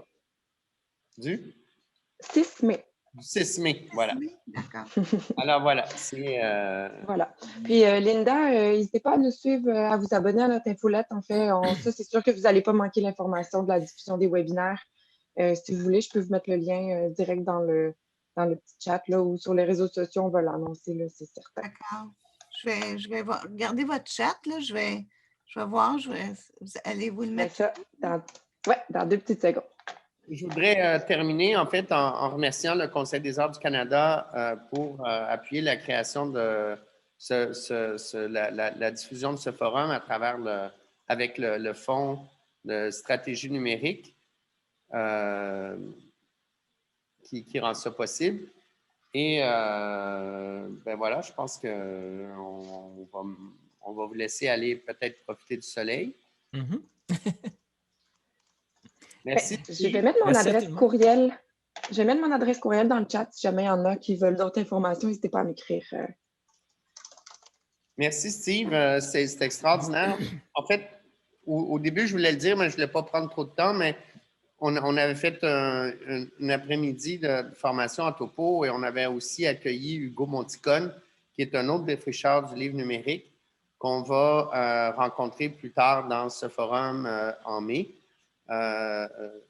Du 6 mai. Du 6 mai, voilà. D'accord. Alors voilà, Voilà. Puis Linda, n'hésitez pas à nous suivre, à vous abonner à notre infolette. En fait, ça, c'est sûr que vous n'allez pas manquer l'information de la diffusion des webinaires. Si vous voulez, je peux vous mettre le lien direct dans le petit chat là, ou sur les réseaux sociaux, on va l'annoncer, c'est certain. D'accord. Je vais regarder votre chat, là. Je vais voir. Allez-vous le mettre? Ça, dans 2 petites secondes. Je voudrais terminer, en fait, en remerciant le Conseil des arts du Canada pour appuyer la création de la diffusion de ce forum à travers avec le Fonds de stratégie numérique qui rend ça possible. Et ben voilà, je pense qu'on va vous laisser aller peut-être profiter du soleil. Merci. Je vais mettre mon adresse courriel Je vais mettre mon adresse courriel dans le chat. Si jamais il y en a qui veulent d'autres informations, n'hésitez pas à m'écrire. Merci, Steve. C'est extraordinaire. En fait, au début, je voulais le dire, mais je ne voulais pas prendre trop de temps, mais on avait fait un après-midi de formation à Topo et on avait aussi accueilli Hugo Monticone, qui est un autre défricheur du livre numérique qu'on va rencontrer plus tard dans ce forum en mai.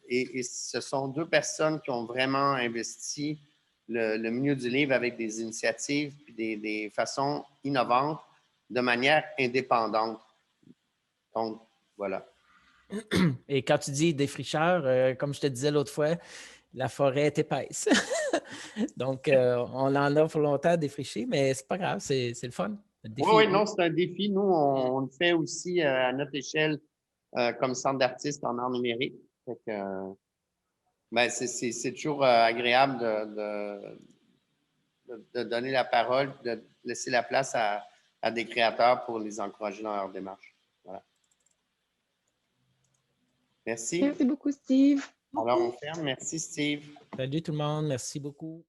Et ce sont deux personnes qui ont vraiment investi le milieu du livre avec des initiatives et des façons innovantes de manière indépendante. Donc, voilà. Et quand tu dis défricheur, comme je te disais l'autre fois, la forêt est épaisse. Donc, on en a pour longtemps à défricher, mais c'est pas grave, c'est le fun. Oui, non, c'est un défi. Nous, on le fait aussi à notre échelle comme centre d'artistes en art numérique. Ben, c'est toujours agréable de donner la parole, de laisser la place à des créateurs pour les encourager dans leur démarche. Voilà. Merci. Merci beaucoup, Steve. Alors, on ferme. Merci, Steve. Salut tout le monde, merci beaucoup.